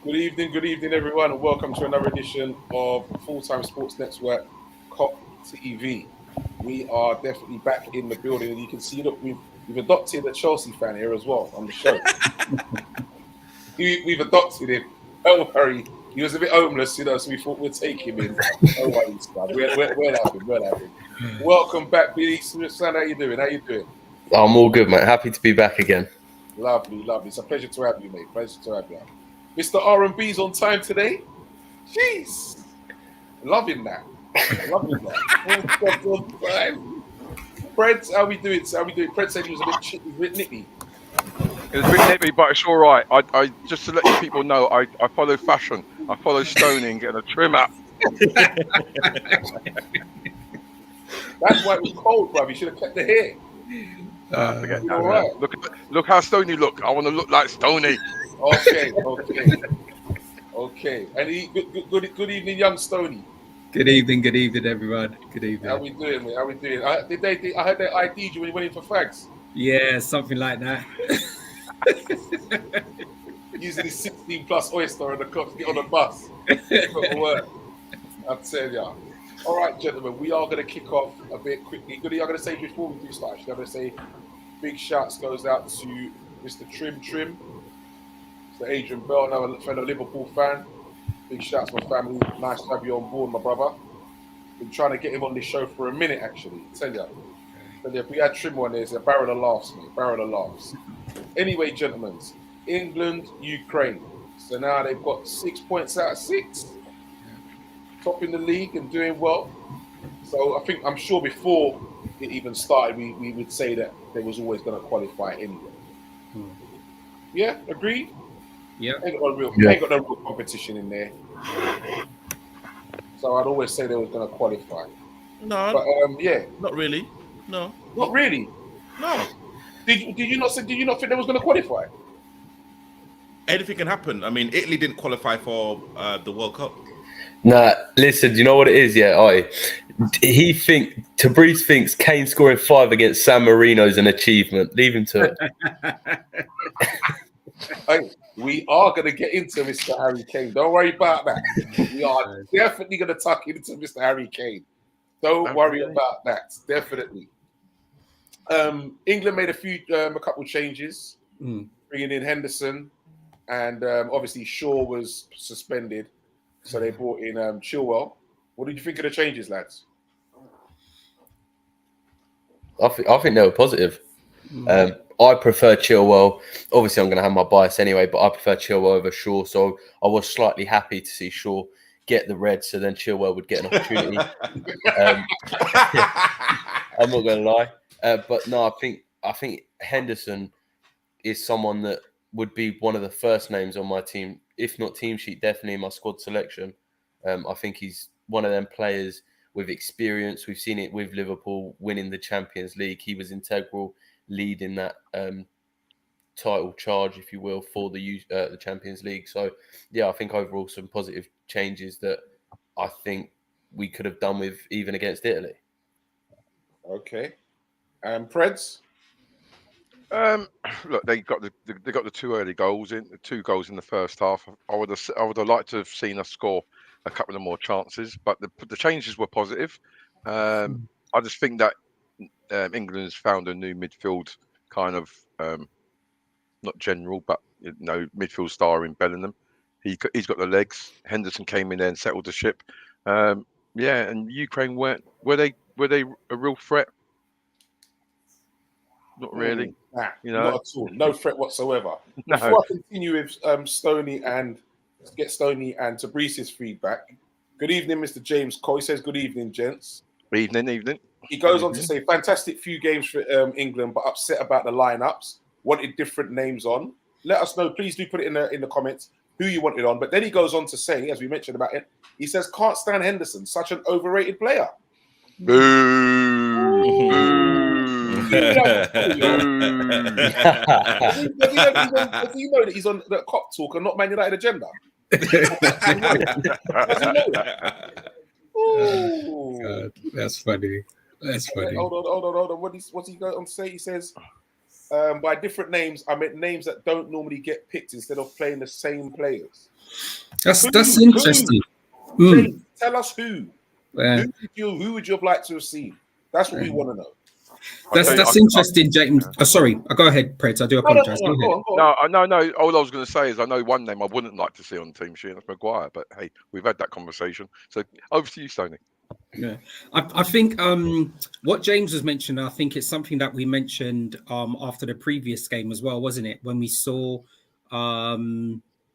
Good evening, everyone, and welcome to another edition of Full-Time Sports Network, KOP TV. We are definitely back in the building, and you can see, look, we've adopted a Chelsea fan here as well on the show. We've adopted him. Don't worry, he was a bit homeless, so we thought we'd take him in. Don't worry, Scott. We'll have him. Welcome back, Billy Smith. How you doing? I'm all good, mate. Happy to be back again. Lovely. It's a pleasure to have you, mate. Pleasure to have you. Mr. R&B's on time today. Jeez. Loving that. Fred, how we doing? Fred said he was a bit nippy. It was a bit nippy, but it's all right. I just to let you people know, I follow fashion. I follow stoning and a trim up. That's why it was cold, bruv. You should have kept the hair. Forget that. Right. Look how Stoney look. I want to look like Stoney. Okay. And good evening, young Stoney. Good evening, everyone. Good evening. How we doing, mate? I heard they ID'd you when you went in for fags. Yeah, something like that. Using his 16+ oyster on the clock to get on the bus. Got work. I'll tell you. All right, gentlemen, we are going to kick off a bit quickly. Goody, I'm going to say before we do start, I'm going to say big shouts goes out to Mr. Trim, Mr. Adrian Bell, now a fellow Liverpool fan. Big shouts to my family. Nice to have you on board, my brother. Been trying to get him on this show for a minute, actually. Tell you, if we had Trim on there, it's a barrel of laughs, mate. Barrel of laughs. Anyway, gentlemen, England, Ukraine. So now they've got 6 points out of 6. Top in the league and doing well. So I'm sure before it even started, we would say that they was always going to qualify anyway. Yeah, agreed? Yeah. Ain't got no real competition in there. So I'd always say they was going to qualify. No. But yeah. Not really. No. Not really? No. Did you not think they was going to qualify? Anything can happen. I mean, Italy didn't qualify for the World Cup. Nah, listen, you know what it is? Yeah, Tabriz thinks Kane scoring 5 against San Marino is an achievement. Leave him to it. Hey, we are going to get into Mr. Harry Kane. Don't worry about that. We are definitely going to tuck into Mr. Harry Kane. Don't worry about that. Definitely. England made a couple changes, bringing in Henderson, and obviously Shaw was suspended. So they brought in Chilwell. What did you think of the changes, lads? I think they were positive. I prefer Chilwell. Obviously, I'm going to have my bias anyway, but I prefer Chilwell over Shaw. So I was slightly happy to see Shaw get the red, so then Chilwell would get an opportunity. I'm not going to lie. But no, I think Henderson is someone that would be one of the first names on my team, if not team sheet, definitely in my squad selection. I think he's one of them players with experience. We've seen it with Liverpool winning the Champions League. He was integral, leading that title charge, if you will, for the Champions League. So, yeah, I think overall some positive changes that I think we could have done with even against Italy. Okay. Preds? Look, they got the 2 early goals in, 2 goals in the first half. I would have liked to have seen us score a couple of more chances, but the changes were positive. I just think that England has found a new midfield kind of not general, but midfield star in Bellingham. He's got the legs. Henderson came in there and settled the ship. And Ukraine were they a real threat? Not really. Not at all. No threat whatsoever. No. Before I continue with Stoney and get Stoney and Tabriz's feedback. Good evening, Mr. James Cole. He says, good evening, gents. Evening. He goes on to say, fantastic few games for England, but upset about the lineups. Wanted different names on. Let us know. Please do put it in the comments who you wanted on. But then he goes on to say, as we mentioned about it, he says, can't stand Henderson. Such an overrated player. Boo. Does he know that he's on the Kop Talk and not Man United agenda? Does he know that? God, that's funny. Hold on. What's he going on to say? He says, by different names, I meant names that don't normally get picked instead of playing the same players. That's Who? interesting. James, tell us who. Yeah. Who would you have liked to have seen? That's what we want to know. That's interesting, James. Oh, sorry. Go ahead, Preds. I do apologize. Go on. No. All I was going to say is I know one name I wouldn't like to see on the team sheet, and that's Maguire. But hey, we've had that conversation. So over to you, Stoney. Yeah, I think what James was mentioning, I think it's something that we mentioned after the previous game as well, wasn't it? When we saw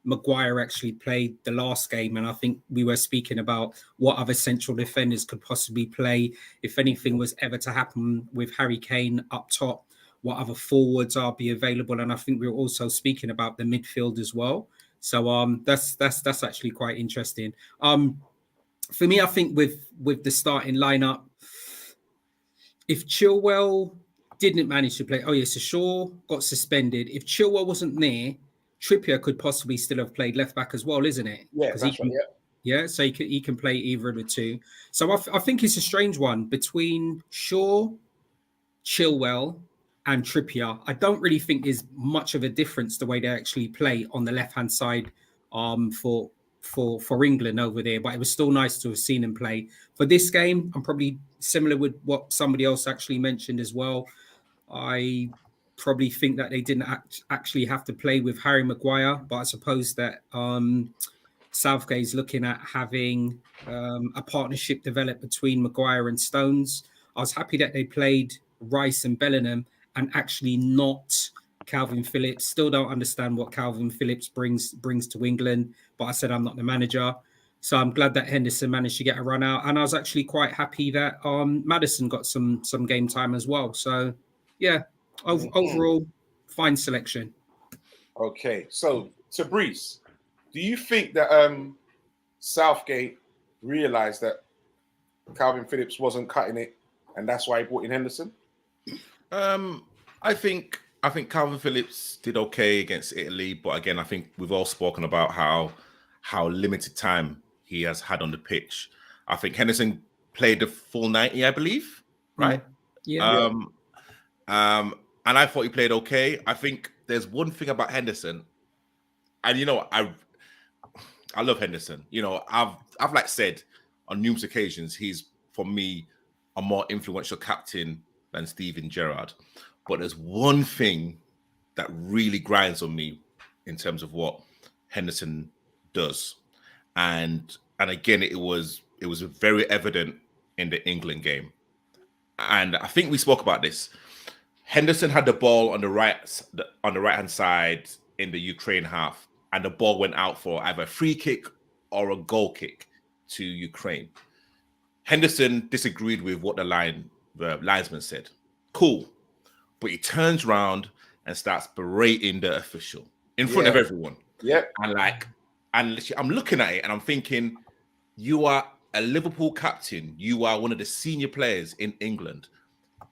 Maguire actually played the last game, and I think we were speaking about what other central defenders could possibly play if anything was ever to happen with Harry Kane up top. What other forwards are be available, and I think we were also speaking about the midfield as well. So that's actually quite interesting. For me, I think with the starting lineup, if Chilwell didn't manage to play, so Shaw got suspended. If Chilwell wasn't there, Trippier could possibly still have played left back as well, isn't it? Yeah, that's right. Yeah, so he can play either of the two. So I think it's a strange one between Shaw, Chilwell, and Trippier. I don't really think there's much of a difference the way they actually play on the left-hand side for England over there, but it was still nice to have seen him play. For this game, I'm probably similar with what somebody else actually mentioned as well. I probably think that they didn't actually have to play with Harry Maguire, but I suppose that Southgate's looking at having a partnership develop between Maguire and Stones. I was happy that they played Rice and Bellingham and actually not Calvin Phillips. Still don't understand what Calvin Phillips brings to England, but I said I'm not the manager. So I'm glad that Henderson managed to get a run out. And I was actually quite happy that Maddison got some game time as well. So, yeah, overall, fine selection. Okay, so Breeze, do you think that Southgate realised that Calvin Phillips wasn't cutting it and that's why he brought in Henderson? I think Calvin Phillips did okay against Italy, but again, I think we've all spoken about how limited time he has had on the pitch. I think Henderson played the full 90, I believe, right? Yeah. And I thought he played okay. I think there's one thing about Henderson, and I love Henderson. I've like said on numerous occasions, he's for me a more influential captain than Steven Gerrard. But there's one thing that really grinds on me in terms of what Henderson does. And again, it was very evident in the England game. And I think we spoke about this. Henderson had the ball on the right-hand side in the Ukraine half, and the ball went out for either a free kick or a goal kick to Ukraine. Henderson disagreed with what the linesman said. Cool. But he turns around and starts berating the official in front of everyone. Yeah. And I'm looking at it and I'm thinking, you are a Liverpool captain. You are one of the senior players in England.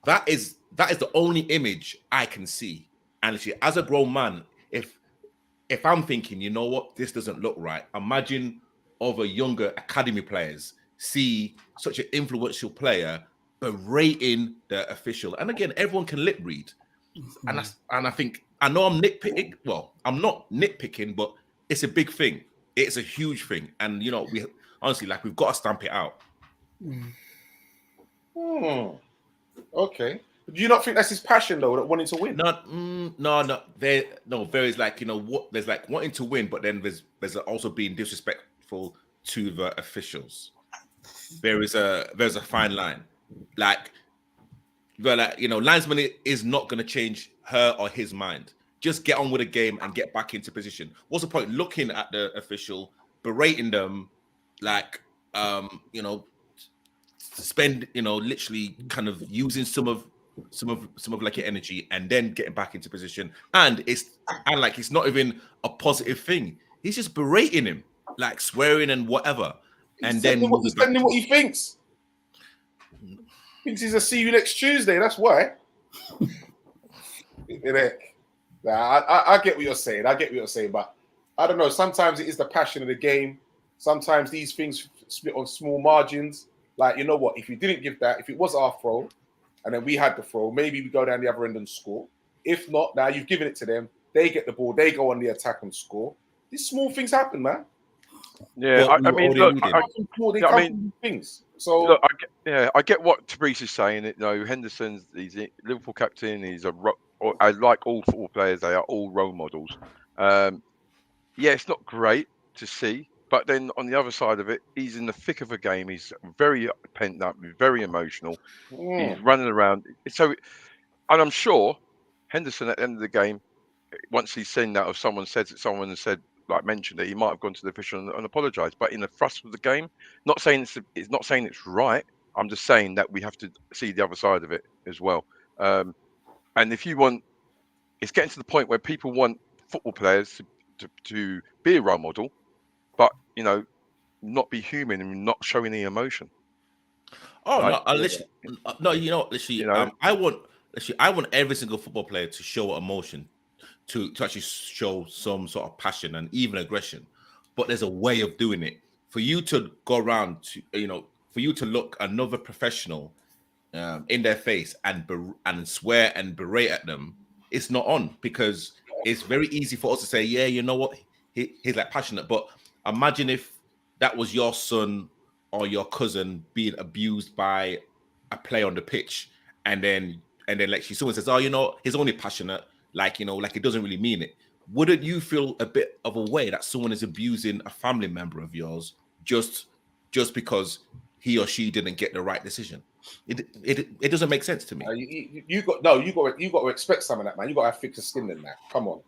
That is the only image I can see. And literally, as a grown man, if I'm thinking, you know what, this doesn't look right. Imagine other younger academy players see such an influential player berating the official. And again, everyone can lip read. And I think, I know I'm nitpicking. Well, I'm not nitpicking, but it's a big thing. It's a huge thing. And, we honestly, we've got to stamp it out. Okay. Do you not think that's his passion, though, that wanting to win? No. There is there's wanting to win, but then there's also being disrespectful to the officials. There's a fine line. Linesman is not going to change her or his mind. Just get on with the game and get back into position. What's the point looking at the official, berating them, spend, literally kind of using some of your energy and then getting back into position. And it's not even a positive thing. He's just berating him, swearing and whatever. He's sending what he thinks. Thinks he's a see you next Tuesday. That's why. I get what you're saying. But I don't know. Sometimes it is the passion of the game. Sometimes these things split on small margins. You know what? If you didn't give that, if it was our throw, and then we had the throw, maybe we go down the other end and score. If not, now you've given it to them. They get the ball. They go on the attack and score. These small things happen, man. Yeah, But I we mean, already look, knew They them. come from these things. So look, I get what Tabrice is saying. You know, Henderson's he's a Liverpool captain. I like all football players. They are all role models. Yeah, it's not great to see, but then on the other side of it, he's in the thick of a game. He's very pent up, very emotional. He's running around. So, and I'm sure Henderson at the end of the game, once he's seen that, or someone said, like mentioned it, he might have gone to the official and apologized. But in the thrust of the game, not saying it's not saying it's right. I'm just saying that we have to see the other side of it as well. And if you want, it's getting to the point where people want football players to be a role model, but not be human and not show any emotion. Oh Like, no, I literally no. You know, literally, I want every single football player to show emotion, to actually show some sort of passion and even aggression. But there's a way of doing it. For you to go around to, for you to look another professional in their face and swear and berate at them, it's not on, because it's very easy for us to say, yeah, you know what, he's like passionate. But imagine if that was your son or your cousin being abused by a player on the pitch, and then like someone says, oh, he's only passionate, like he doesn't really mean it. Wouldn't you feel a bit of a way that someone is abusing a family member of yours just because he or she didn't get the right decision? It doesn't make sense to me. You got to expect some of that, man. You got to have thicker skin than that. Come on,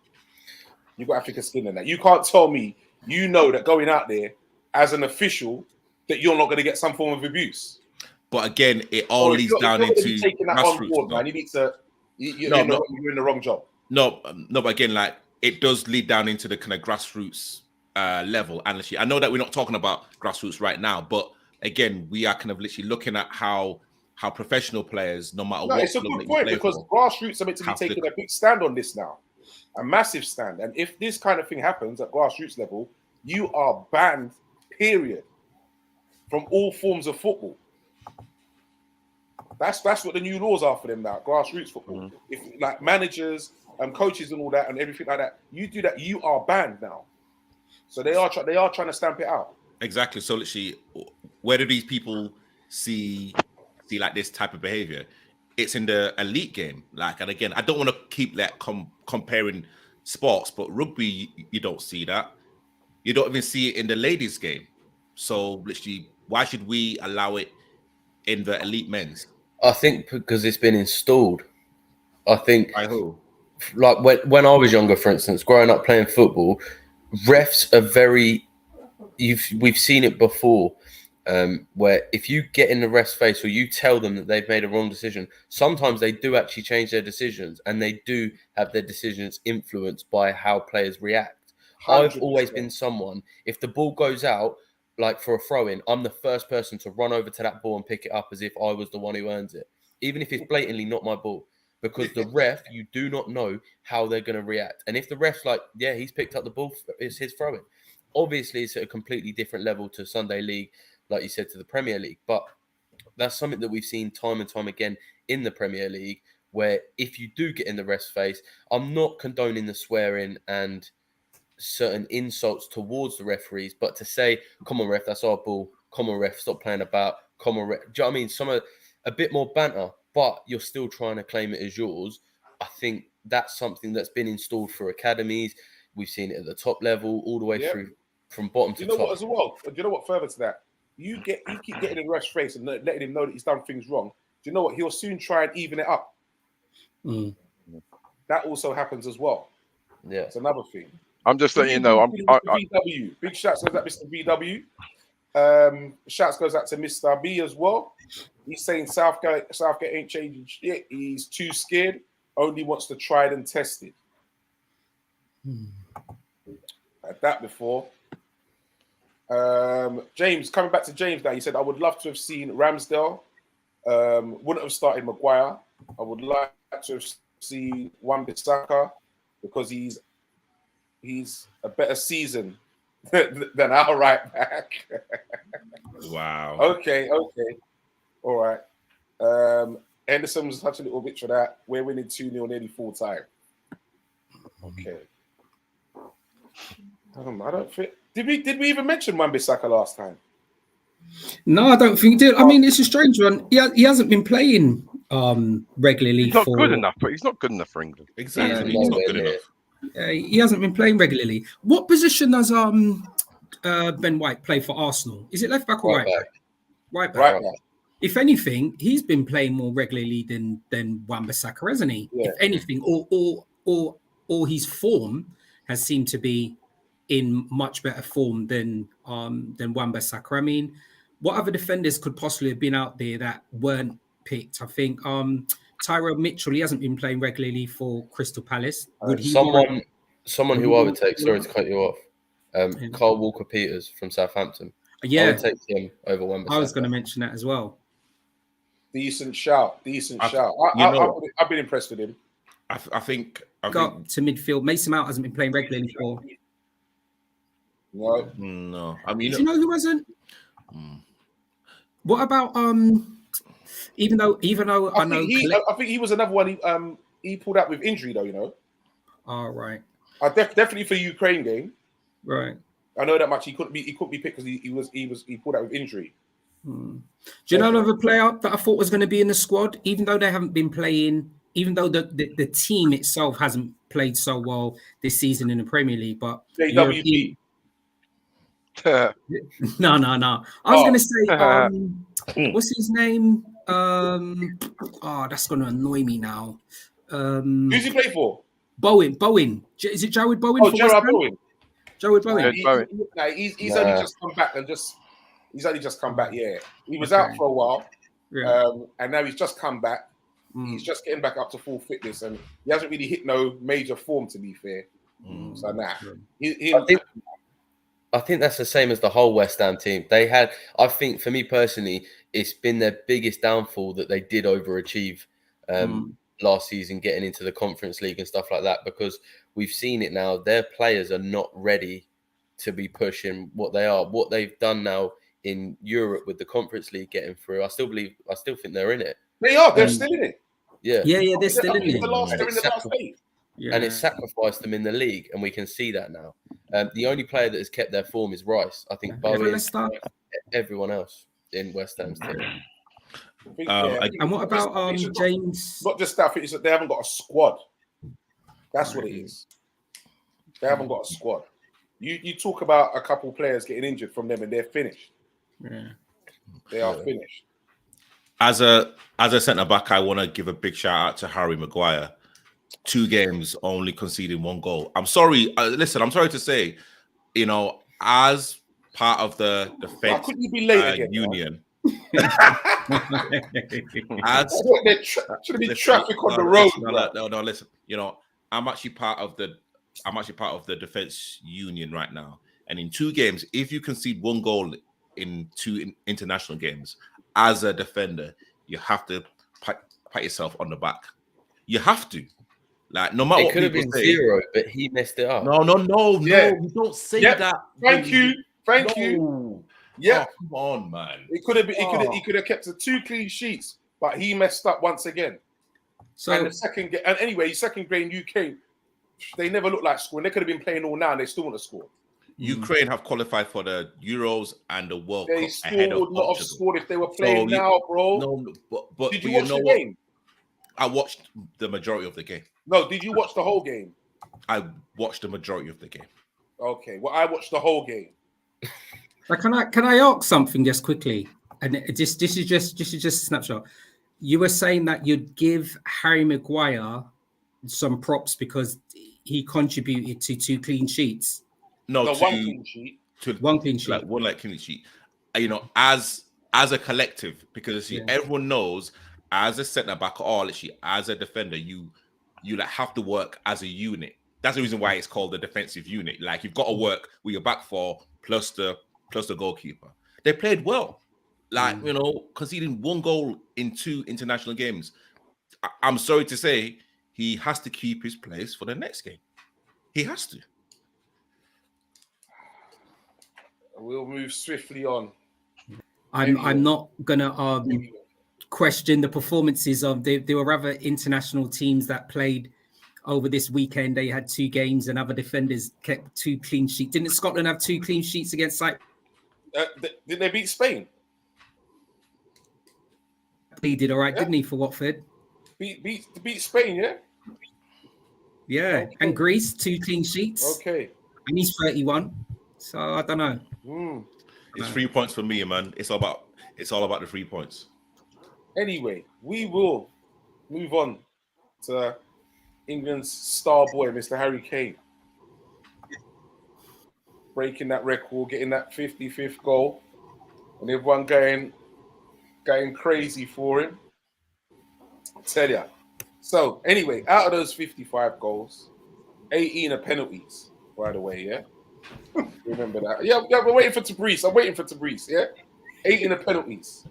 you got to have thicker skin than that. You can't tell me that going out there as an official that you're not going to get some form of abuse. But again, it all leads down into taking that on board, man. You need to. You're in the wrong job. No, but again, like, it does lead down into the kind of grassroots level. And literally, I know that we're not talking about grassroots right now, but again, we are kind of literally looking at how professional players, no matter what, it's a good point, because grassroots are meant to be taking a big stand on this now, a massive stand. And if this kind of thing happens at grassroots level, you are banned, period, from all forms of football. That's what the new laws are for them now, grassroots football. Mm-hmm. If like managers and coaches and all that and everything like that, you do that, you are banned now. So they are trying to stamp it out. Exactly. So literally, where do these people see like this type of behavior? It's in the elite game. Like, and again, I don't want to keep that comparing sports, but rugby, you don't see that. You don't even see it in the ladies' game. So literally, why should we allow it in the elite men's? I think because it's been installed. I think, by who? Like when I was younger, for instance, growing up playing football, refs are very. We've seen it before, where if you get in the ref's face or you tell them that they've made a wrong decision, sometimes they do actually change their decisions, and they do have their decisions influenced by how players react. 100%. I've always been someone, if the ball goes out, like for a throw-in, I'm the first person to run over to that ball and pick it up as if I was the one who earns it, even if it's blatantly not my ball. Because the ref, you do not know how they're going to react. And if the ref's like, yeah, he's picked up the ball, it's his throw-in. Obviously, it's at a completely different level to Sunday League, like you said, to the Premier League. But that's something that we've seen time and time again in the Premier League, where if you do get in the ref's face, I'm not condoning the swearing and certain insults towards the referees, but to say, come on, ref, that's our ball. Come on, ref, stop playing about. Come on, ref. Do you know what I mean? Some of a bit more banter, but you're still trying to claim it as yours. I think that's something that's been installed for academies. We've seen it at the top level, all the way through from bottom to top. Do you know what as well? Do you know what further to that? You keep getting in the ref's face and letting him know that he's done things wrong. Do you know what? He'll soon try and even it up. Mm. That also happens as well. Yeah, it's another thing. I'm just letting you know. VW. Big shouts goes out to Mr. VW. Shouts goes out to Mr. B as well. He's saying Southgate ain't changing shit. He's too scared. Only wants to try it and test it. Had that before. James, coming back to James now, he said, I would love to have seen Ramsdale. Wouldn't have started Maguire. I would like to have seen Wan-Bissaka because he's a better season than our right back. Wow. Okay. All right. Henderson was touching a little bit for that. We're winning 2-0 nearly full time. Okay. I don't think. Did we even mention Wan-Bissaka last time? No, I don't think he did. I mean, it's a strange one. He hasn't been playing regularly. He's not good enough, but he's not good enough for England. Exactly. Yeah, He's not nowhere good near. enough. He hasn't been playing regularly. What position does Ben White play for Arsenal? Is it left back or right back? Right back. Right now. If anything, he's been playing more regularly than Wan-Bissaka, hasn't he? Yeah. If anything, or his form has seemed to be in much better form than Wan-Bissaka. I mean, what other defenders could possibly have been out there that weren't picked? I think Tyrell Mitchell, he hasn't been playing regularly for Crystal Palace. Would he someone who I would take, sorry to cut you off, Carl Walker-Peters from Southampton. Yeah, I would take him over Wan-Bissaka. I was going to mention that as well. Decent shout. I've been impressed with him. I think Got to midfield. Mason Mount hasn't been playing regularly for. No. I mean, Do you know who hasn't? What about even though I know I think he was another one. He pulled out with injury though. You know. Oh right. Definitely for the Ukraine game. Right. I know that much. He couldn't be picked because he pulled out with injury. Do you know another player that I thought was going to be in the squad, even though they haven't been playing, even though the team itself hasn't played so well this season in the Premier League, but JWP. No. I was going to say, what's his name? That's going to annoy me now. Who's he play for? Bowen. Is it Jared Bowen? Oh, Gerard Bowen. Jared Bowen. He's only just come back he's only just come back. Yeah, he was out for a while, and now he's just come back. He's just getting back up to full fitness, and he hasn't really hit no major form, to be fair. So I think that's the same as the whole West Ham team. I think for me personally, it's been their biggest downfall that they did overachieve last season, getting into the Conference League and stuff like that, because we've seen it now. Their players are not ready to be pushing what they are. What they've done now in Europe with the Conference League getting through, I still think they're in it. They are. They're still in it. Yeah, they're still in it. They're in the last 8. Yeah. And it sacrificed them in the league, and we can see that now. The only player that has kept their form is Rice. I think Bowen, everyone else in West Ham's team. And what about James? Not just that, it's that they haven't got a squad. That's what it is. They haven't got a squad. You talk about a couple players getting injured from them, and they're finished. Yeah, they are finished. As a centre back, I want to give a big shout out to Harry Maguire. 2 games, only conceding 1 goal. I'm sorry. Listen, I'm sorry to say, as part of the defense union. Should be traffic on the road. No. Listen. I'm actually part of the defense union right now. And in 2 games, if you concede 1 goal in 2 international games, as a defender, you have to pat yourself on the back. You have to. Like, no matter it what could have been say, 0, but he messed it up. No. You don't say that. Thank you. Yeah, come on, man. It could have been. He could have kept the 2 clean sheets, but he messed up once again. So and the second game, and anyway, second game UK, they never looked like scoring. They could have been playing all now, and they still want to score. Ukraine have qualified for the Euros and the World Cup. They still would not have scored if they were playing now, bro. No, but did you watch the game? I watched the majority of the game. No, did you watch the whole game? I watched the majority of the game. Okay, well, I watched the whole game. Can I ask something just quickly? And this is just a snapshot. You were saying that you'd give Harry Maguire some props because he contributed to 2 clean sheets. No, 1 clean sheet. 1 clean sheet. One clean sheet. As a collective, because everyone knows, as a centre back or literally as a defender, you have to work as a unit. That's the reason why it's called the defensive unit. Like, you've got to work with your back 4 plus the goalkeeper. They played well. Like, conceding 1 goal in 2 international games. I'm sorry to say, he has to keep his place for the next game. He has to. We'll move swiftly on. I'm not gonna argue. question the performances of there were other international teams that played over this weekend. They had 2 games and other defenders kept 2 clean sheets. Didn't Scotland have 2 clean sheets against Cyprus? Did they beat Spain? He did all right, Yeah. didn't he, for Watford? Beat Spain, yeah? Yeah. Okay. And Greece, 2 clean sheets. Okay. And he's 31. So I don't know. It's 3 points for me, man. It's all about the 3 points. Anyway, we will move on to England's star boy, Mr. Harry Kane. Breaking that record, getting that 55th goal, and everyone going crazy for him. I tell ya. So, anyway, out of those 55 goals, 18 are penalties, by the way, yeah? Remember that. Yeah, we're waiting for Tabriz. I'm waiting for Tabriz, yeah? 18 are penalties.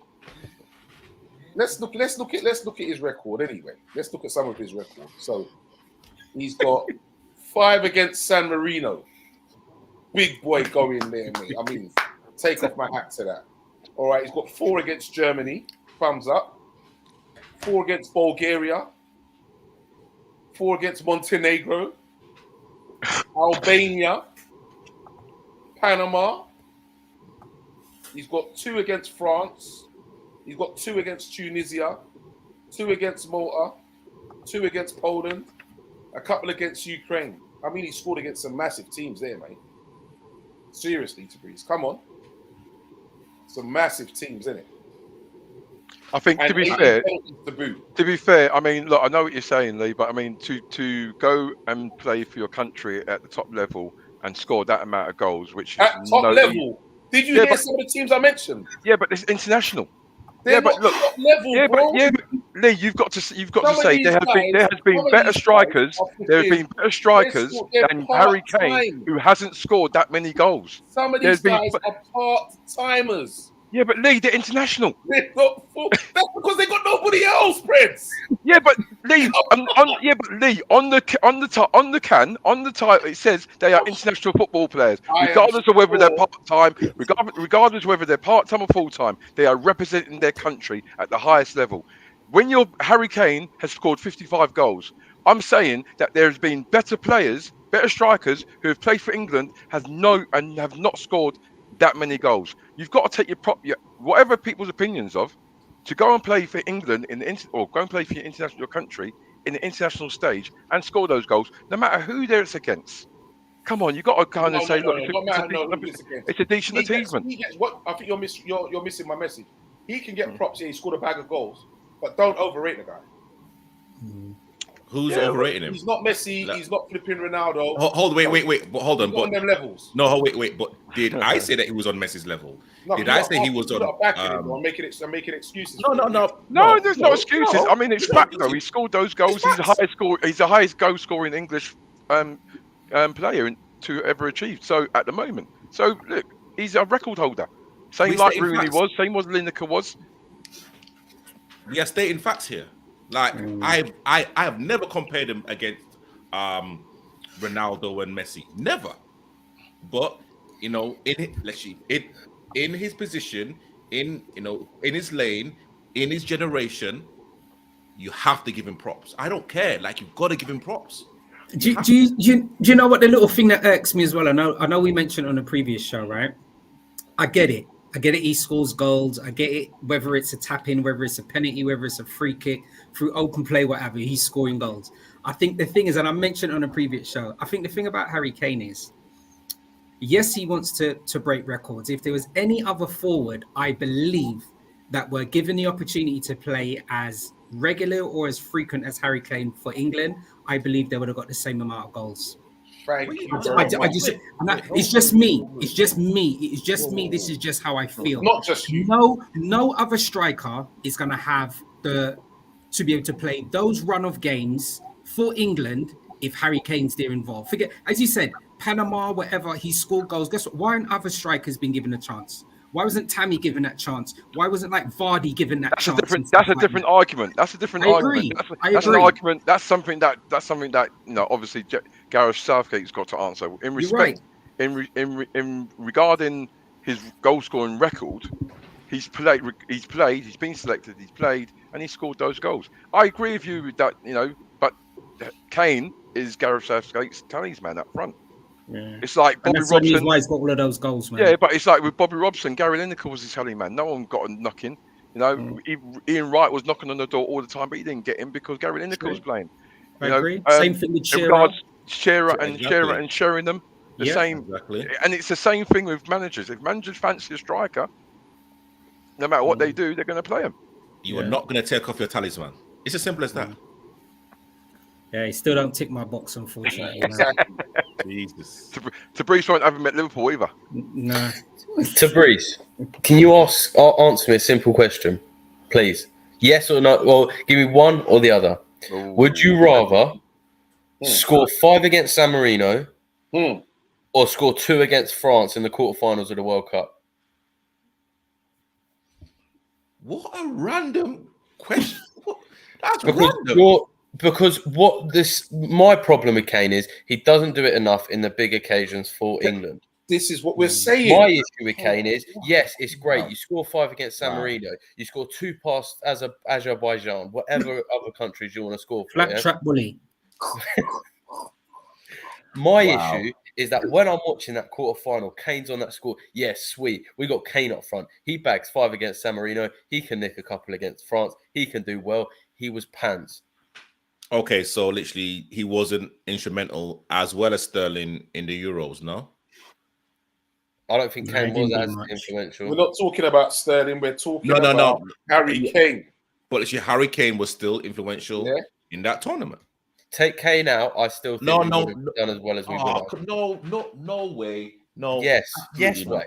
Let's look at his record anyway. Let's look at some of his record. So he's got 5 against San Marino. Big boy going there, mate. I mean, take off my hat to that. All right, he's got 4 against Germany. Thumbs up. 4 against Bulgaria. 4 against Montenegro. Albania. Panama. He's got 2 against France. He's got 2 against Tunisia, 2 against Malta, 2 against Poland, a couple against Ukraine. I mean, he scored against some massive teams there, mate. Seriously, Tabriz, come on. Some massive teams, isn't it? I think And to be 18 fair, penalties to boot. To be fair, I mean, look, I know what you're saying, Lee, but I mean, to go and play for your country at the top level and score that amount of goals, which is At top level. Did you hear some of the teams I mentioned? Yeah, but it's international. They're not look, top level, bro. but Lee, you've got to say Some of there these has been some of better these strikers. guys are There have been better strikers they're than Harry Kane, part-time. who hasn't scored that many goals. Some of There's these been- guys are part-timers. Yeah, but Lee, they're international. They're not full. That's because they got nobody else, Prince. Yeah, but Lee, on the title, it says they are international football players, I am regardless of whether they're sure. part-time, regardless of whether they're part-time or full-time. They are representing their country at the highest level. When Harry Kane has scored 55 goals, I'm saying that there's been better players, better strikers who have played for England have not scored that many goals. You've got to take whatever people's opinions of, to go and play for England or go and play for your country in the international stage and score those goals, no matter who it's against. Come on, you got to kind of say, look, it's a decent achievement. I think you're missing my message. He can get props. Yeah, he scored a bag of goals, but don't overrate the guy. Who's overrating him? He's not Messi. He's not flipping Ronaldo. Wait. But hold on. He's on them levels. No, wait. But did I say that he was on Messi's level? No, Did I say he was on? I'm making excuses. No, there's no excuses. I mean, it's fact though. He scored those goals. He's the highest goal scoring English player to ever achieve. So at the moment, look, he's a record holder. Same like Rooney was. Same was Lineker was. We are stating facts here. Like I have never compared him against Ronaldo and Messi. Never. But in his position, in his lane, in his generation, you have to give him props. I don't care. Like, you've got to give him props. Do you know what the little thing that irks me as well? I know we mentioned on a previous show, right? I get it. He scores goals. I get it. Whether it's a tap in, whether it's a penalty, whether it's a free kick, through open play, whatever, he's scoring goals. I think the thing is, and I mentioned on a previous show, I think the thing about Harry Kane is, yes, he wants to break records. If there was any other forward, I believe, that were given the opportunity to play as regular or as frequent as Harry Kane for England, I believe they would have got the same amount of goals. It's just me. This is just how I feel. Not just you. No other striker is going to have to be able to play those run of games for England if Harry Kane's there involved. Forget, as you said, Panama, whatever, he scored goals. Guess what? Why aren't other strikers been given a chance? Why wasn't Tammy given that chance? Why wasn't Vardy given that chance? That's a different argument. That's a different argument. That's an argument. That's something that obviously Gareth Southgate's got to answer. In respect, in regarding his goal scoring record, He's played. He's been selected. He's played, and he scored those goals. I agree with you with that. But Kane is Gareth Southgate's talisman up front. Yeah. It's like And Bobby that's the reason Robson. why he's got all of those goals, man. Yeah, but it's like with Bobby Robson, Gary Lineker was his talisman. No one got a knocking. Ian Wright was knocking on the door all the time, but he didn't get him because Gary Lineker was playing. I agree. Same thing with Shearer. Shearer Exactly. and Sheringham. The same. Exactly. And it's the same thing with managers. If managers fancy a striker, no matter what they do, they're going to play him. You are not going to take off your talisman. It's as simple as that. Yeah, he still don't tick my box, unfortunately. Jesus. Tabrice won't have him at Liverpool either. No. Tabrice, can you answer me a simple question, please? Yes or no? Well, give me one or the other. Ooh. Would you rather score 5 against San Marino or score 2 against France in the quarterfinals of the World Cup? What a random question. That's Because random. my problem with Kane is he doesn't do it enough in the big occasions for England. This is what we're saying. My issue with Kane is, yes, it's great. You score 5 against San Marino. You score 2 past Azerbaijan, whatever other countries you want to score for. Flat track bully. My issue is that when I'm watching that quarterfinal, Kane's on that score. Yes, sweet. We got Kane up front. He bags 5 against San Marino. He can nick a couple against France. He can do well. He was pants. Okay, so literally he wasn't instrumental as well as Sterling in the Euros, no? I don't think Kane was as We're influential. not talking about Sterling. We're talking about Harry Kane. But literally Harry Kane was still influential in that tournament. Take Kane out, I still think we would have done as well as we would have. No way. No. Yes, Absolutely way.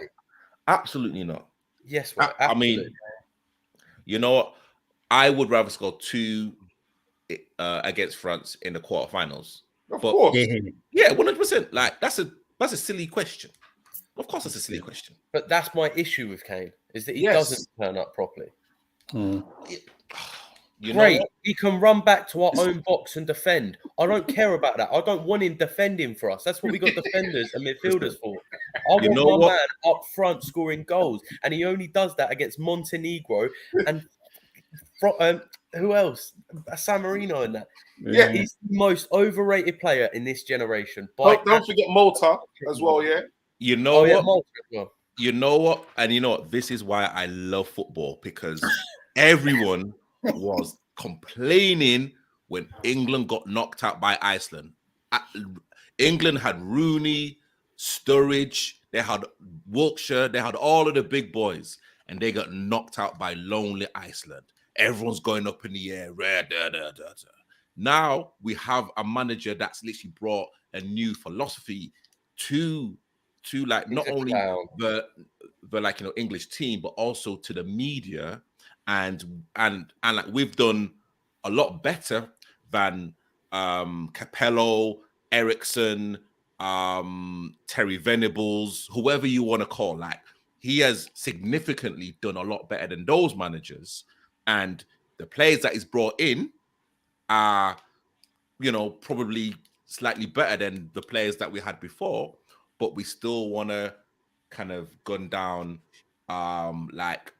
Absolutely not. Yes, way. I mean, you know what? I would rather score 2 against France in the quarterfinals. Of course. Yeah, 100%. Like that's a silly question. Of course, that's a silly question. But that's my issue with Kane, is that he doesn't turn up properly. Great, he can run back to our own box and defend. I don't care about that. I don't want him defending for us. That's what we got defenders and midfielders for. I want my man up front scoring goals, and he only does that against Montenegro and who else? San Marino and that. Yeah, he's the most overrated player in this generation. Don't forget Malta as well, yeah? You know what? Malta as well. You know what? And you know what? This is why I love football, because everyone was complaining when England got knocked out by Iceland. England had Rooney, Sturridge, they had Wiltshire, they had all of the big boys, and they got knocked out by lonely Iceland. Everyone's going up in the air. Now we have a manager that's literally brought a new philosophy to like not only the like English team, but also to the media, and like we've done a lot better than Capello, Ericsson, Terry Venables, whoever you want to call. Like he has significantly done a lot better than those managers, and the players that he's brought in are probably slightly better than the players that we had before. But we still want to kind of gun down, like,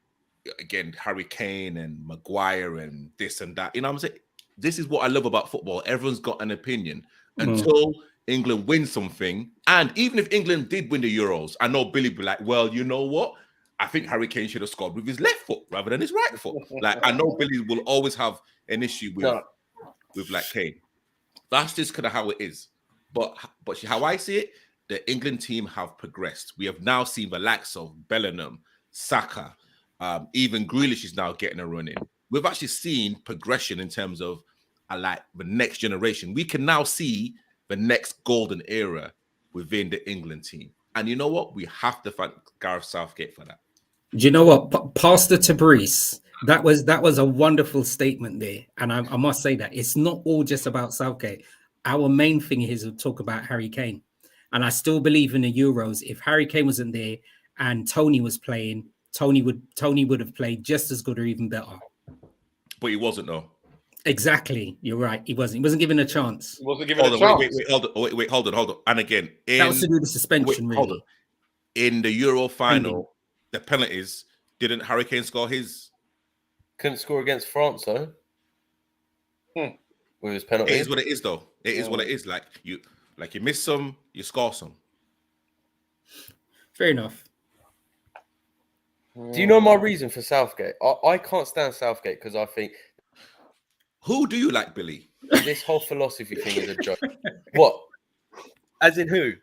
again, Harry Kane and Maguire and this and that. You know what I'm saying? This is what I love about football. Everyone's got an opinion until England wins something. And even if England did win the Euros, I know Billy would be like, well, you know what? I think Harry Kane should have scored with his left foot rather than his right foot. Like, I know Billy will always have an issue with like Kane. That's just kind of how it is. But how I see it, the England team have progressed. We have now seen the likes of Bellingham, Saka, even Grealish is now getting a run in. We've actually seen progression in terms of like the next generation. We can now see the next golden era within the England team. And you know what? We have to thank Gareth Southgate for that. Do you know what, Pastor Tabrice? That was a wonderful statement there, and I must say that it's not all just about Southgate. Our main thing is to talk about Harry Kane. And I still believe in the Euros. If Harry Kane wasn't there and Tony was playing, Tony would have played just as good or even better. But he wasn't, though. Exactly. You're right. He wasn't given a chance. He wasn't given a chance. Hold on. And again, that was to do with the suspension, really. In the Euro final, the penalties, Didn't Harry Kane score his? Couldn't score against France though. With his It penalty. is what it is, though. It is what it is. Like you miss some, you score some. Fair enough. Do you know my reason for Southgate? I can't stand Southgate because I think Who do you like, Billy? this whole philosophy thing is a joke. What? As in who?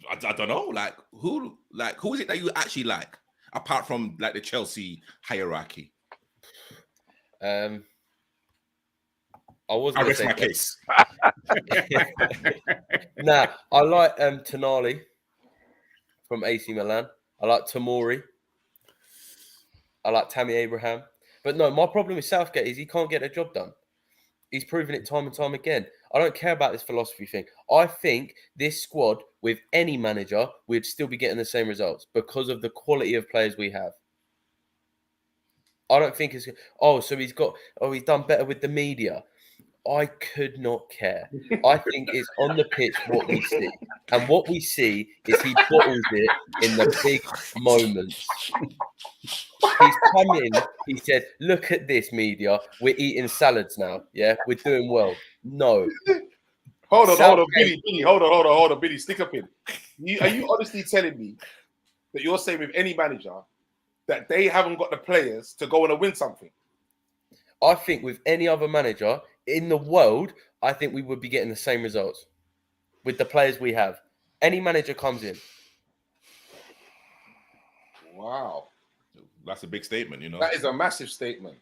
I don't know. Like who is it that you actually like, apart from like the Chelsea hierarchy? I was I going to rest say my case. Nah, I like Tonali from AC Milan. I like Tomori. I like Tammy Abraham. But no, my problem with Southgate is he can't get the job done. He's proven it time and time again. I don't care about this philosophy thing. I think this squad, with any manager, we'd still be getting the same results because of the quality of players we have. I don't think it's, he's done better with the media. I could not care. I think it's on the pitch what we see. And what we see is he bottles it in the big moments. He's come in, he said, look at this, media. We're eating salads now. Yeah, we're doing well. No. Hold on, Billy, hold on, Billy, stick up in. Are you honestly telling me that you're saying with any manager that they haven't got the players to go on and win something? I think with any other manager in the world, I think we would be getting the same results with the players we have. Any manager comes in. Wow. That's a big statement, you know. That is a massive statement.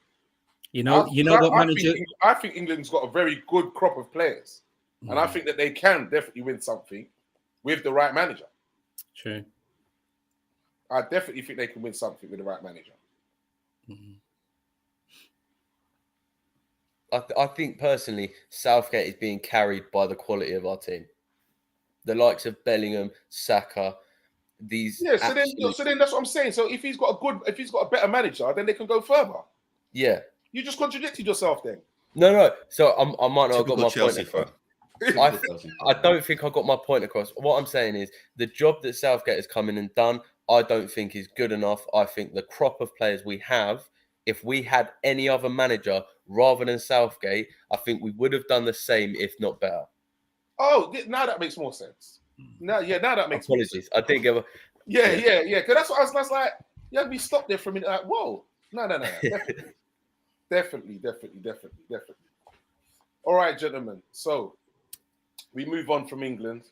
You know what manager? I think England's got a very good crop of players. And I think that they can definitely win something with the right manager. True. I definitely think they can win something with the right manager. I think personally, Southgate is being carried by the quality of our team. The likes of Bellingham, Saka, these. Yeah, so then that's what I'm saying. So if he's got a better manager, then they can go further. Yeah. You just contradicted yourself then. No. So I might not have got my Chelsea point across. fan. I don't think I got my point across. What I'm saying is the job that Southgate has come in and done, I don't think is good enough. I think the crop of players we have, if we had any other manager rather than Southgate, I think we would have done the same, if not better. Oh, now that makes more sense. Now that makes more sense. Apologies. I didn't give a... Yeah. Because that's what I was like, yeah, we stopped there for a minute. Like, whoa. No. Definitely. All right, gentlemen. So we move on from England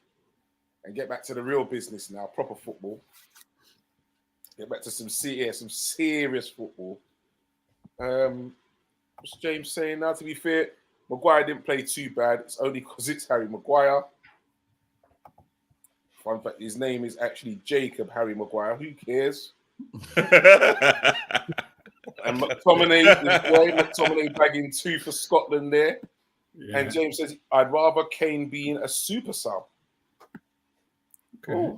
and get back to the real business now, proper football. Get back to some serious football. What's James saying now? To be fair, Maguire didn't play too bad. It's only because it's Harry Maguire. Fun fact, his name is actually Jacob Harry Maguire. Who cares? And McTominay bagging 2 for Scotland there. Yeah. And James says, I'd rather Kane being a super sub. Okay.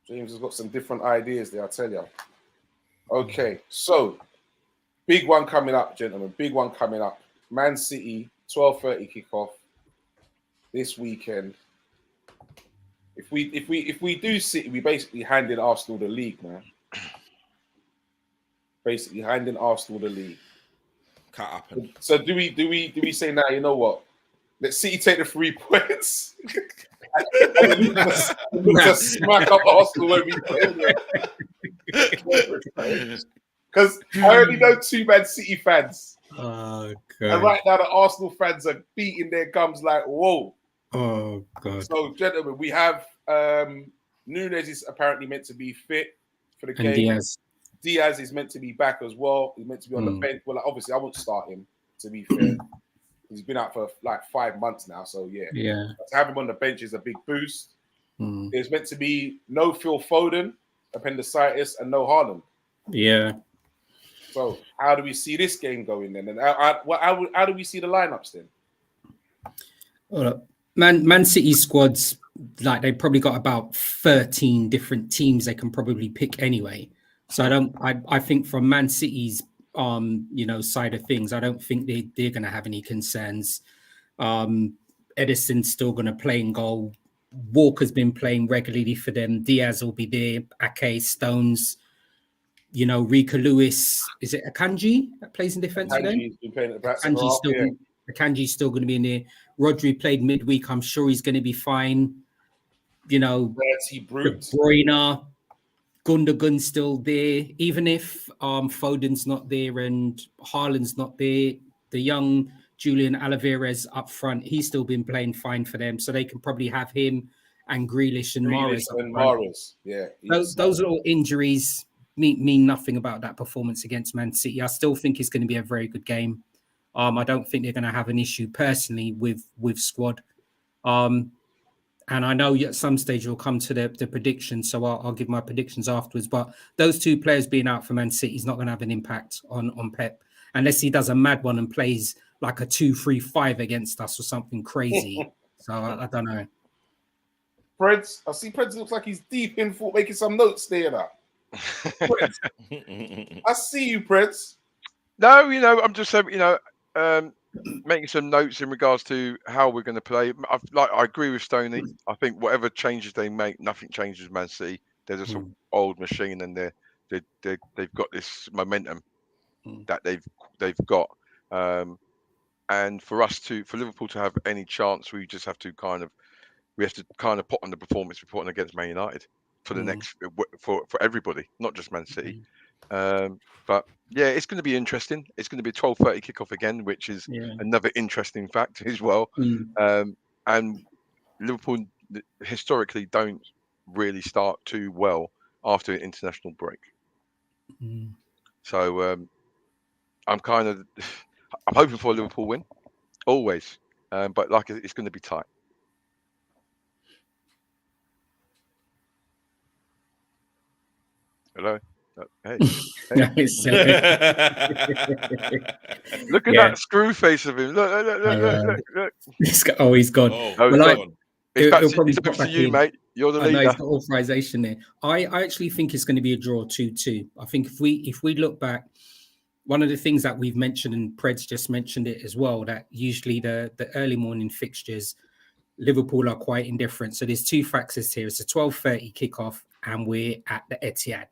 James has got some different ideas there, I tell you. Okay, so big one coming up, gentlemen. Big one coming up. Man City, 12:30 kickoff this weekend. If we do City, we basically hand in Arsenal the league, man. Basically handing Arsenal the league. Can't happen. So do we say now, you know what? Let City take the 3 points. and just smack up Arsenal when we play. Because I already know 2 Man City fans. Oh, God. And right now the Arsenal fans are beating their gums like, whoa. Oh, God. So, gentlemen, we have Nunes is apparently meant to be fit for the and game. Diaz is meant to be back as well. He's meant to be on the bench. Well, obviously, I won't start him, to be fair. He's been out for like 5 months now. So, yeah. To have him on the bench is a big boost. There's meant to be no Phil Foden, appendicitis, and no Haaland. Yeah. So, how do we see this game going then? And how do we see the lineups then? Well, Man City squads, like, they probably got about 13 different teams they can probably pick anyway. So I think from Man City's side of things, I don't think they're going to have any concerns. Edison's still going to play in goal. Walker's been playing regularly for them. Diaz will be there. Ake, Stones, you know, Rika Lewis. Is it Akanji that plays in defence for them? Akanji's been playing at the back centre half, yeah. Akanji's still going to be in there. Rodri played midweek. I'm sure he's going to be fine. You know, Dirty brute. De Bruyne, Gundogan's still there. Even if Foden's not there and Haaland's not there, the young Julian Alvarez up front, he's still been playing fine for them. So they can probably have him and Grealish and Mahrez up front. Mahrez, yeah. Those little injuries mean nothing about that performance against Man City. I still think it's going to be a very good game. I don't think they're going to have an issue personally with squad. And I know at some stage we'll come to the predictions, so I'll give my predictions afterwards. But those two players being out for Man City is not going to have an impact on Pep, unless he does a mad one and plays like a 2-3-5 against us or something crazy. So I don't know. Preds, I see Preds looks like he's deep in thought, making some notes there now. Preds. I see you, Preds. No, you know, I'm just saying, you know, making some notes in regards to how we're going to play. I agree with Stoney. I think whatever changes they make, nothing changes Man City. They're just an old machine, and they've got this momentum that they've got. And for Liverpool to have any chance, we have to kind of put on the performance we're putting against Man United for the next for everybody, not just Man City. But yeah, it's going to be interesting. It's going to be a 12:30 kickoff again, which is another interesting fact as well. And Liverpool historically don't really start too well after an international break. So I'm hoping for a Liverpool win, always. But like it's going to be tight. Hello. Hey. Look at that screw face of him. Look. He's gone. It's up to you, mate. You're the leader. He's got authorization there. I actually think it's going to be a draw 2-2. I think if we look back, one of the things that we've mentioned, and Preds just mentioned it as well, that usually the early morning fixtures, Liverpool are quite indifferent. So there's two factors here. It's a 12:30 kickoff, and we're at the Etihad.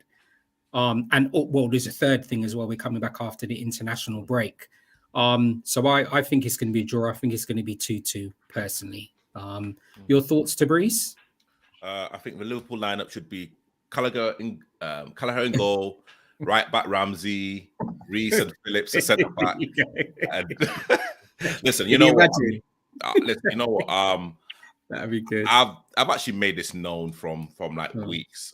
There's a third thing as well. We're coming back after the international break. So I think it's going to be a draw. I think it's going to be 2-2 personally. Your thoughts, Tabriz? I think the Liverpool lineup should be Gallagher in goal, right back Ramsey, Reece and Phillips a centre back. And listen, you know what? That'd be good. I've actually made this known from like weeks.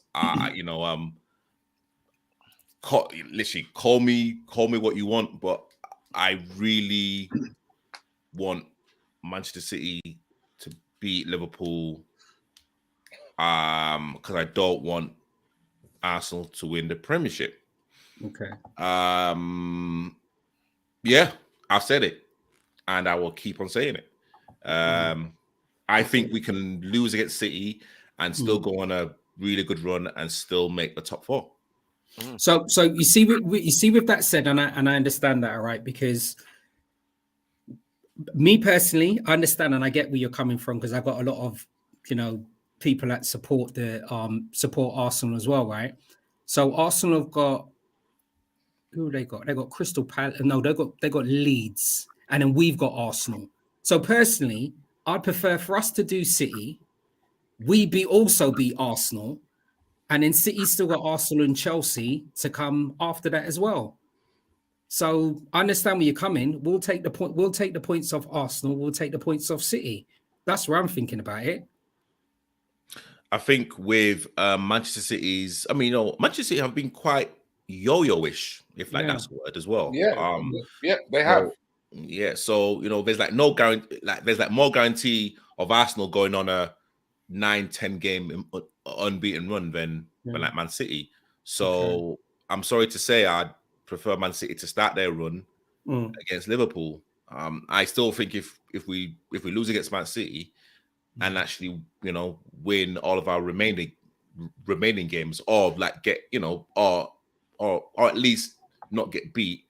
Literally call me what you want, but I really want Manchester City to beat Liverpool because I don't want Arsenal to win the Premiership. Okay. Yeah, I've said it, and I will keep on saying it. I think we can lose against City and still go on a really good run and still make the top four. So you see with that said, and I understand that, all right, because me personally, I understand and I get where you're coming from, because I've got a lot of people that support Arsenal as well, right? So Arsenal have got who they got? They got Crystal Palace. No, they got Leeds, and then we've got Arsenal. So personally, I'd prefer for us to do City. We also beat Arsenal. And then City still got Arsenal and Chelsea to come after that as well. So I understand where you're coming. We'll take the points off Arsenal. We'll take the points off City. That's where I'm thinking about it. I think with Manchester City's, Manchester City have been quite yo-yo-ish, if that's the word as well. Yeah, they have. So there's no guarantee. There's more guarantee of Arsenal going on a 9-10 game unbeaten run than like Man City. So I'm sorry to say I'd prefer Man City to start their run against Liverpool. I still think if we lose against Man City and actually win all of our remaining games, or like get or at least not get beat,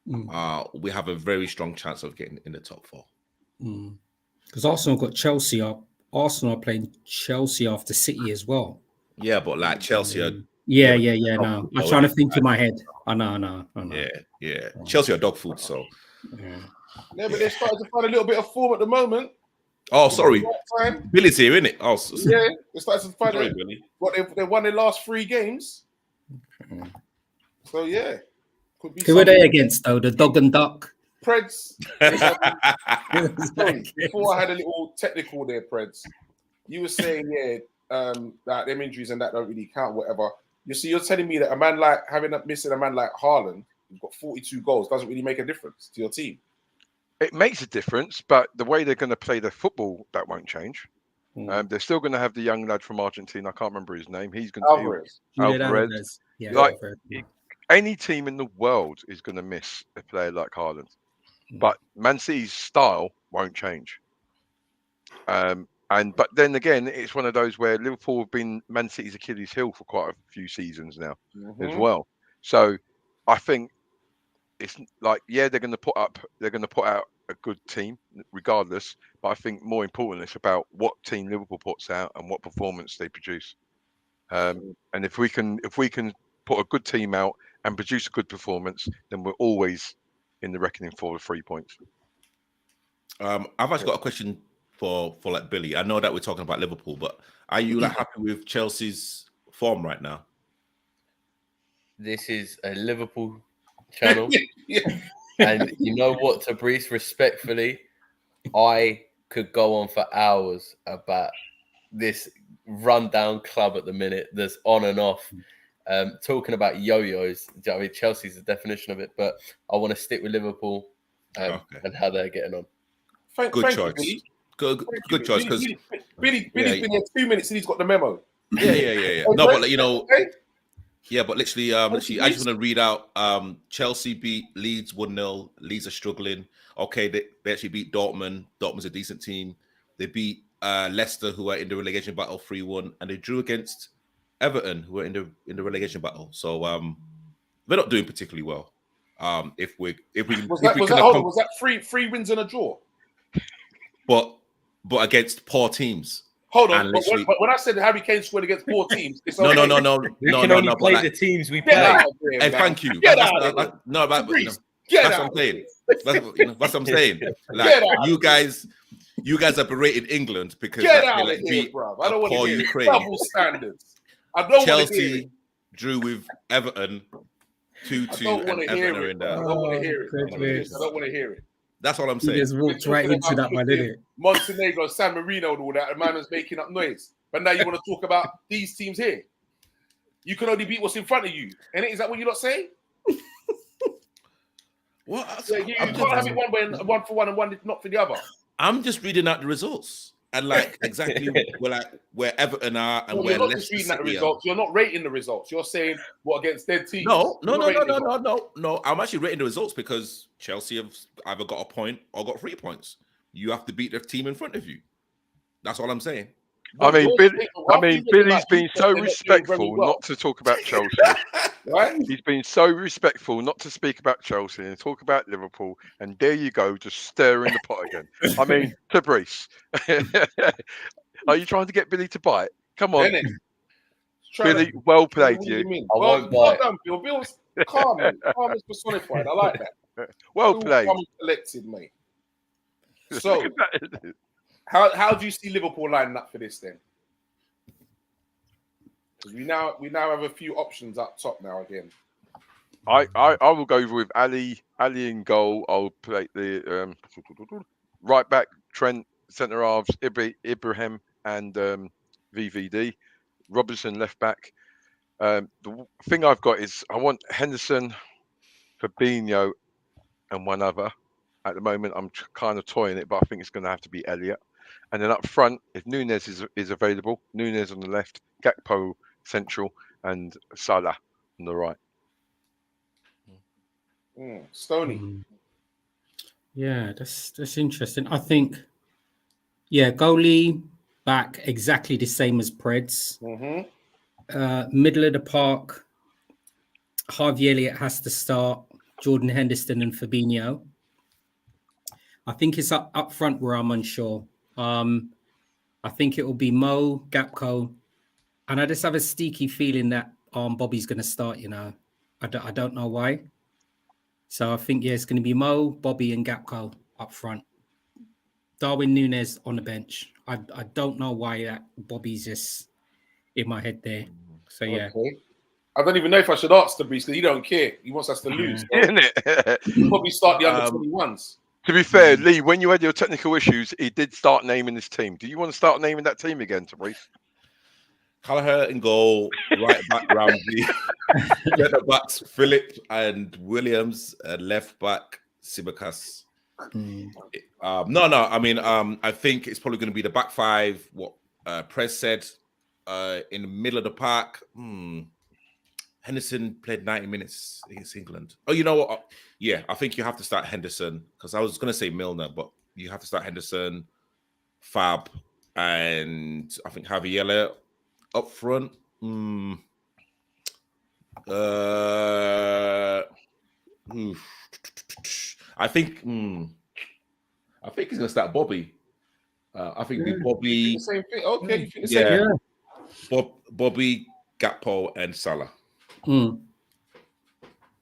we have a very strong chance of getting in the top four. Because Arsenal got Chelsea up Arsenal are playing Chelsea after City as well. Yeah, but like Chelsea are Yeah. dog No, food, I'm though, trying to innit? think in my head. I know. Yeah. Chelsea are dog food, so. Yeah. Yeah, but they're starting to find a little bit of form at the moment. Oh, sorry. Time. Billy's here, innit? Oh, Yeah, they're starting to find sorry, it. Billy. What they won their last 3 games. So yeah, could be. Who are they something. against though? The Dog and Duck. Preds. Sorry, before I had a little technical there, Preds. You were saying, that them injuries and that don't really count, whatever. You see, you're telling me that a man like missing a man like Haaland, who's got 42 goals, doesn't really make a difference to your team. It makes a difference, but the way they're going to play their football, that won't change. They're still going to have the young lad from Argentina. I can't remember his name. He's going to Alvarez. Yeah, like Alvarez. any team in the world is going to miss a player like Haaland, but Man City's style won't change. But then again, it's one of those where Liverpool have been Man City's Achilles heel for quite a few seasons now as well. So I think it's like, they're going to put out a good team regardless. But I think more important, it's about what team Liverpool puts out and what performance they produce. And if we can put a good team out and produce a good performance, then we're always in the reckoning for the 3 points. I've actually got a question for like Billy. I know that we're talking about Liverpool, but are you like happy with Chelsea's form right now? This is a Liverpool channel. And you know what, Tabrice, respectfully, I could go on for hours about this rundown club at the minute that's on and off. Talking about yo-yos, I mean, Chelsea's the definition of it, but I want to stick with Liverpool and how they're getting on. Good choice. Good choice, because Billy's been here 2 minutes and he's got the memo. Yeah. No, but yeah, but literally, I just want to read out. Chelsea beat Leeds 1-0. Leeds are struggling. Okay, they actually beat Dortmund. Dortmund's a decent team. They beat Leicester, who are in the relegation battle, 3-1, and they drew against Everton, who are in the relegation battle. So they're not doing particularly well. Was that three wins and a draw? But against poor teams. Hold on, but when I said Harry Kane scored against poor teams, it's no. We can only play the teams we play. Hey, thank you. That's what I'm saying. That's what I'm saying. Like, you guys are berated England because they beat bro. I don't want to hear Ukraine. Double standards. I don't want to hear it. Chelsea drew with Everton 2-2. I don't want to hear it. I don't want to hear it. That's all I'm saying. He just walked right into that one, didn't it? Montenegro, San Marino, and all that. The man was making up noise. But now you want to talk about these teams here. You can only beat what's in front of you. And is that what you're not saying? What? Yeah, you can't have it one for one and one not for the other. I'm just reading out the results and like exactly where Everton are and where Leicester City are. Results. You're not rating the results. You're saying what against their teams. No. I'm actually rating the results because Chelsea have either got a point or got 3 points. You have to beat the team in front of you. That's all I'm saying. Billy's been so respectful not to talk about Chelsea. Right? He's been so respectful not to speak about Chelsea and talk about Liverpool. And there you go, just stirring the pot again. I mean, Tabrice, are you trying to get Billy to bite? Come on. Billy, well played, you. I won't bite. Well done, Bill. Bill's calm. Calm is personified. I like that. Well played. Calm and collected, mate. So, how do you see Liverpool lining up for this then? Because we now have a few options up top now again. I will go with Ali in goal. I'll play the right back Trent, centre halves Ibrahim and VVD. Robertson left back. The thing I've got is I want Henderson, Fabinho, and one other. At the moment, I'm kind of toying it, but I think it's going to have to be Elliott. And then up front, if Nunez is available, Nunez on the left, Gakpo central, and Salah on the right. Stoney. Yeah, that's interesting. I think, goalie back exactly the same as Preds. Middle of the park, Harvey Elliott has to start, Jordan Henderson and Fabinho. I think it's up front where I'm unsure. I I think it will be Mo, Gapco, and I just have a sneaky feeling that Bobby's going to start. You know, I don't know why. So I think it's going to be Mo, Bobby, and Gapco up front. Darwin Núñez on the bench. I don't know why that Bobby's just in my head there. So yeah. Okay. I don't even know if I should ask the Breeze because he don't care. He wants us to lose. So Isn't it? he'll probably start the under 21s. To be fair, Lee, when you had your technical issues, he did start naming his team. Do you want to start naming that team again, Tabrice? Callagher in goal, right back Ramsey, centre backs Philip and Williams, left back Sibakas. No. I mean, I think it's probably going to be the back five. What Prez said in the middle of the park. Henderson played 90 minutes against England. Oh, you know what? Yeah, I think you have to start Henderson because I was going to say Milner, but you have to start Henderson, Fab, and I think Javier Elliott up front. I think he's going to start Bobby. I think it'll be Bobby. Same thing. Okay, you think the Yeah. same? Bobby, Gakpo, and Salah.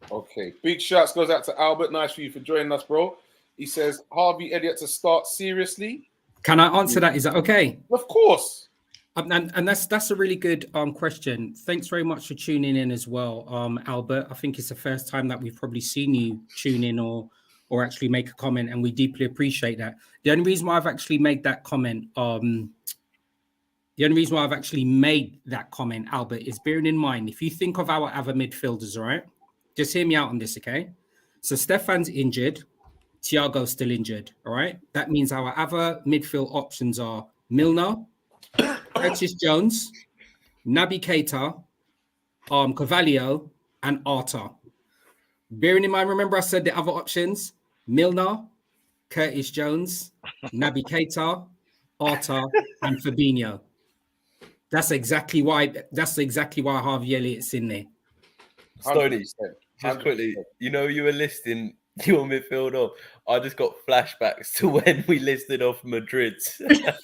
Okay. Big shouts goes out to Albert. Nice for you for joining us, bro. He says Harvey Elliott to start seriously. Can I answer that? Is that okay? Of course. And that's a really good question. Thanks very much for tuning in as well, Albert. I think it's the first time that we've probably seen you tune in or actually make a comment, and we deeply appreciate that. The only reason why I've actually made that comment, Albert, is bearing in mind, if you think of our other midfielders, right? Just hear me out on this, okay? So Stefan's injured, Thiago's still injured, all right? That means our other midfield options are Milner, Curtis Jones, Naby Keita, Carvalho, and Arta. Bearing in mind, remember I said the other options: Milner, Curtis Jones, Naby Keita, Arta, and Fabinho. That's exactly why Harvey Elliott's in there. Stoney, just quickly, you know, you were listing your midfield off. I just got flashbacks to when we listed off Madrid. Yeah.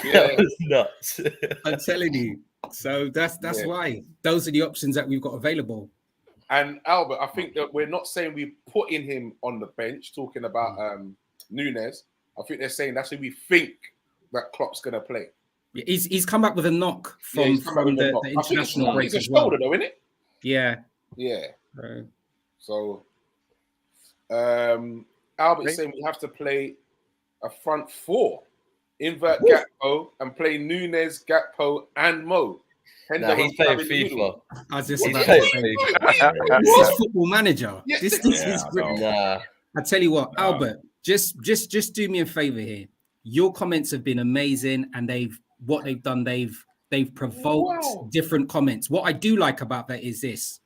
That was nuts. I'm telling you. So that's why those are the options that we've got available. And Albert, I think that we're not saying we're putting him on the bench, talking about Núñez. I think they're saying that's who we think that Klopp's going to play. Yeah, he's come back with a knock from the international break as well. well. Though, isn't it? Yeah. Yeah. Right. So Albert's saying we have to play a front four. Invert Gakpo and play Núñez, Gakpo, and Mo. Nah, he's playing FIFA. I was just He's about playing to say, FIFA. this is Football Manager. Yeah. This is brilliant. Nah. I tell you what, Albert, just do me a favor here. Your comments have been amazing, and they've provoked different comments. What I do like about that is this.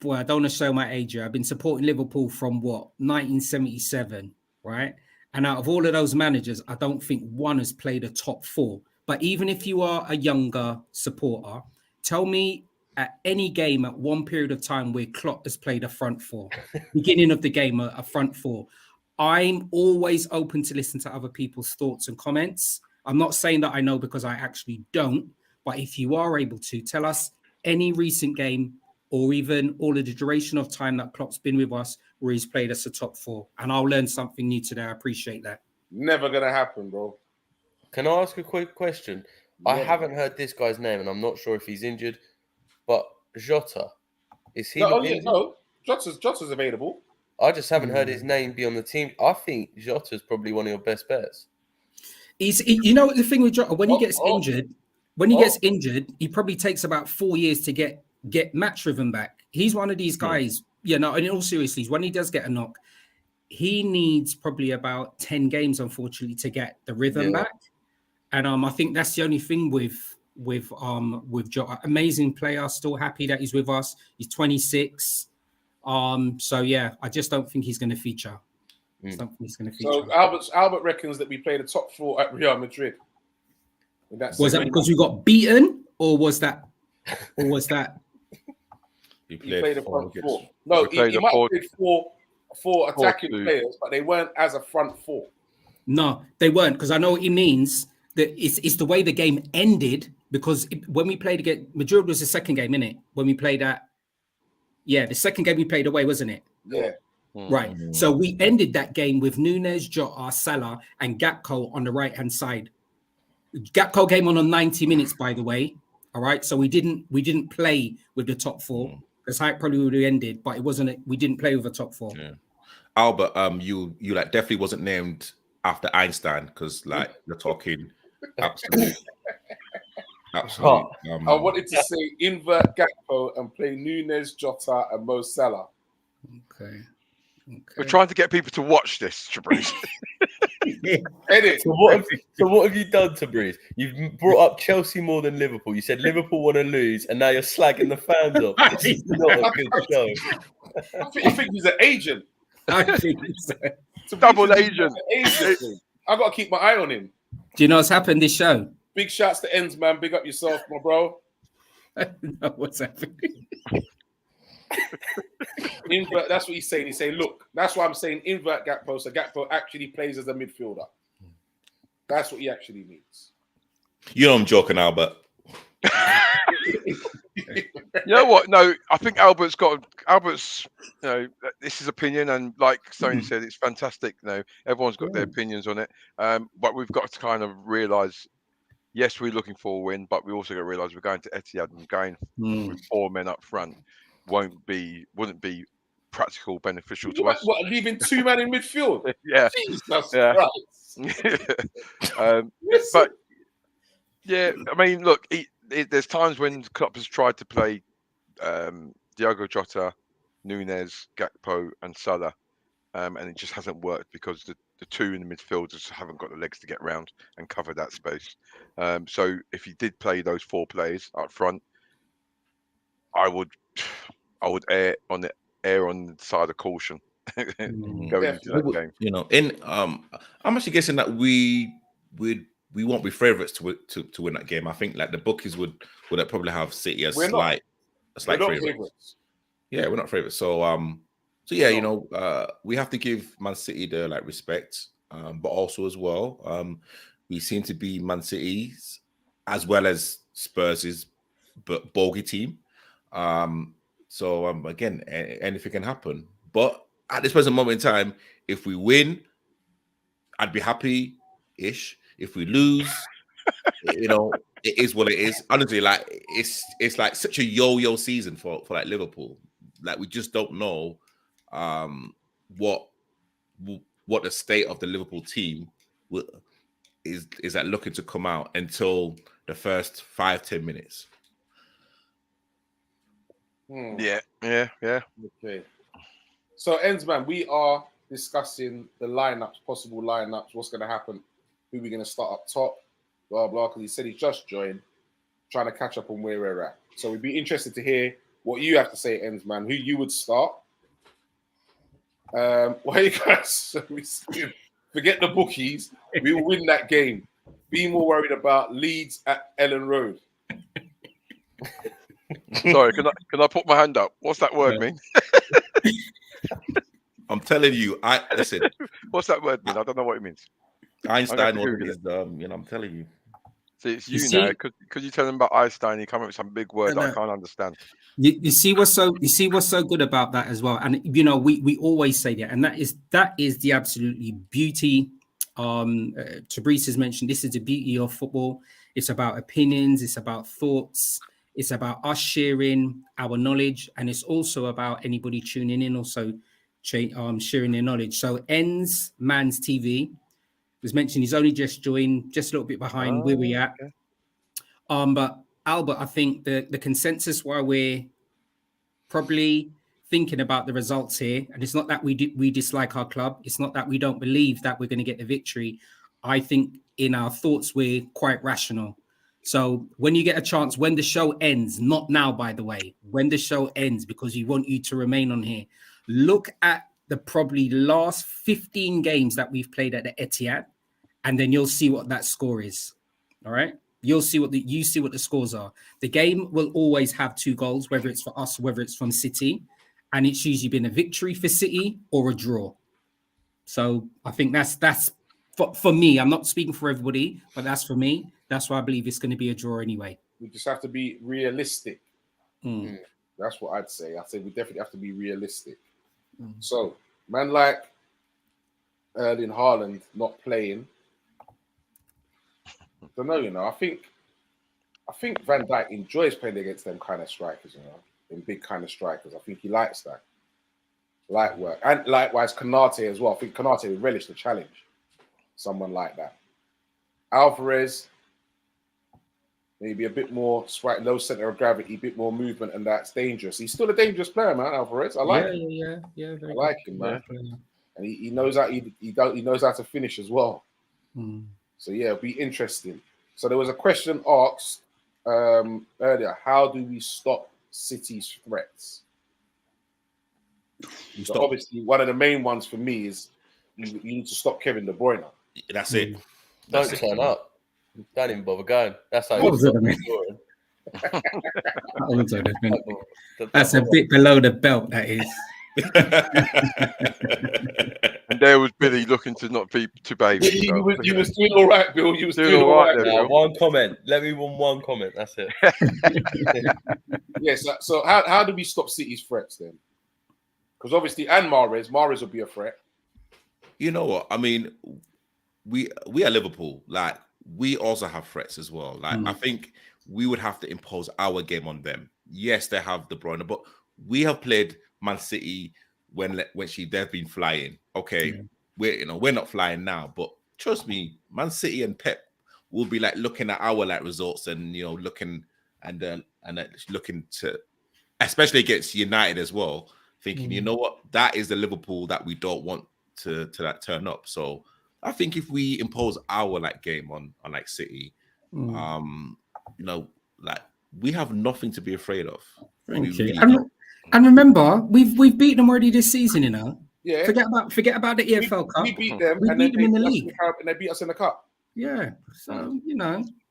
Boy, I don't want to show my age here. I've been supporting Liverpool from 1977, right? And out of all of those managers, I don't think one has played a top four. But even if you are a younger supporter, tell me at any game at one period of time where Klopp has played a front four, beginning of the game, a front four. I'm always open to listen to other people's thoughts and comments. I'm not saying that I know because I actually don't, but if you are able to tell us any recent game or even all of the duration of time that Klopp's been with us where he's played us a top four, and I'll learn something new today. I appreciate that. Never going to happen, bro. Can I ask a quick question? Yeah. I haven't heard this guy's name, and I'm not sure if he's injured, but Jota, is he injured? No, Jota's available. I just haven't heard his name be on the team. I think Jota's probably one of your best bets. You know what the thing with Jota, when he gets injured, he probably takes about 4 years to get match rhythm back. He's one of these guys, and in all seriousness, when he does get a knock, he needs probably about 10 games, unfortunately, to get the rhythm back. And I think that's the only thing with Jota. Amazing player, still happy that he's with us. He's 26. So yeah, I just don't think he's going to feature. So Albert reckons that we played a top four at Real Madrid. Was that because we got beaten, or was that? He played a front four. No, he might have played 4 attacking 4-2. players, but they weren't as a front 4. No, they weren't, because I know what he means. That it's the way the game ended, because when we played against Madrid was the second game, innit? When we played the second game we played away, wasn't it? Yeah. Right. So we ended that game with Nunes, Jota, Salah, and Gakpo on the right-hand side. Gakpo came on 90 minutes, by the way. All right. So we didn't play with the top 4. That's how it probably would have ended, but it wasn't. We didn't play with a top 4. Yeah. Albert, you like definitely wasn't named after Einstein, because like you're talking absolute. I wanted to say invert Gakpo and play Nunes, Jota, and Mo Salah. Okay. We're trying to get people to watch this, Tabriz. Edit. So what have you done, Tabriz? You've brought up Chelsea more than Liverpool. You said Liverpool want to lose, and now you're slagging the fans off. This is not a good show. I think he's an agent. I think so. Double agent. I've got to keep my eye on him. Do you know what's happened this show? Big shouts to Ends, man. Big up yourself, my bro. I don't know what's happening. Invert, that's what he's saying. He's saying, look, that's why I'm saying invert Gakpo. So Gakpo actually plays as a midfielder. That's what he actually means. You know I'm joking, Albert. You know what? No, I think Albert's. You know, this is opinion, and like Sony said, it's fantastic. You know, everyone's got their opinions on it. But we've got to kind of realise, yes, we're looking for a win, but we also got to realise we're going to ETIHAD, and going with 4 men up front wouldn't be practical, beneficial to us. What, leaving 2 men in midfield? Yeah. Jesus Christ. But yeah, I mean, look, there's times when Klopp has tried to play Diogo Jota, Nunes, Gakpo, and Salah, and it just hasn't worked because the 2 in the midfield just haven't got the legs to get round and cover that space. So if he did play those 4 players up front, I would err on the side of caution going into that game. You know, I'm actually guessing that we won't be favourites to win that game. I think like the bookies would probably have City as slight favourites. Yeah, we're not favourites. So yeah, you know, we have to give Man City the like respect, but also as well, we seem to be Man City's as well as Spurs' but bogey team. So again, anything can happen. But at this present moment in time, if we win, I'd be happy-ish. If we lose, you know, it is what it is. Honestly, like it's like such a yo-yo season for like Liverpool. Like we just don't know what the state of the Liverpool team is like looking to come out until the first 5-10 minutes. Yeah. Okay. So, Ensman, we are discussing the lineups, possible lineups, what's going to happen, who we're going to start up top, blah, blah, because he said he's just joined, trying to catch up on where we're at. So we'd be interested to hear what you have to say, Ensman, who you would start. Why you guys forget the bookies, we will win that game. Be more worried about Leeds at Ellen Road. Sorry, can I put my hand up? What's that word mean? I'm telling you, listen. What's that word mean? I don't know what it means. Einstein is you know, I'm telling you. See, it's you now. Could you tell them about Einstein? You come up with some big word that I can't understand. You see what's so good about that as well. And you know, we always say that, and that is the absolutely beauty. Tabriz has mentioned this is the beauty of football. It's about opinions, it's about thoughts, it's about us sharing our knowledge, and it's also about anybody tuning in also sharing their knowledge. So Ends Man's TV was mentioned, he's only just joined, just a little bit behind where we're at. Okay. But Albert, I think the consensus why we're probably thinking about the results here, and it's not that we dislike our club, it's not that we don't believe that we're going to get the victory. I think in our thoughts we're quite rational. So when you get a chance, when the show ends, not now by the way, when the show ends, because we want you to remain on here, look at the probably last 15 games that we've played at the ETIHAD, and then you'll see what that score is. All right, you'll see what the scores are. The game will always have 2 goals, whether it's for us, whether it's from City. and it's usually been a victory for City or a draw. So I think that's for me. I'm not speaking for everybody, but that's for me. That's why I believe it's going to be a draw anyway. We just have to be realistic. Mm. That's what I'd say. I'd say we definitely have to be realistic. So, man, like Erling Haaland not playing. I don't know, you know. I think Van Dijk enjoys playing against them kind of strikers, you know, them big kind of strikers. I think he likes that. Light work. And likewise, Konate as well. I think Konate would relish the challenge. Someone like that. Alvarez, maybe a bit more low center of gravity, a bit more movement, and that's dangerous. He's still a dangerous player, man, Alvarez. I like him. Yeah. I like him, man. And he knows how he knows how to finish as well. So yeah, it'll be interesting. So there was a question asked earlier: how do we stop City's threats? So obviously, one of the main ones for me is you need to stop Kevin De Bruyne. That's it. Don't turn up. Don't even bother going. That's how What was it, I mean? That's a bit below the belt, that is. And there was Billy looking to not be too baby. You was doing all right, Bill. You was doing all right. There, one comment. Let me one comment. That's it. Yes. So how do we stop City's threats then? Because obviously, and Mahrez will be a threat. You know what? I mean, we are Liverpool. Like, we also have threats as well. Like, I think we would have to impose our game on them. Yes, they have De Bruyne, but we have played Man City when they've been flying. Okay, we're not flying now, but trust me, Man City and Pep will be like looking at our like results and looking to, especially against United as well, thinking you know what, that is the Liverpool that we don't want to like turn up. So I think if we impose our like game on like City, like we have nothing to be afraid of. Okay. And remember, we've beaten them already this season, you know. Yeah. Forget about the EFL Cup. We beat them, We beat them in the league, and they beat us in the cup. Yeah. So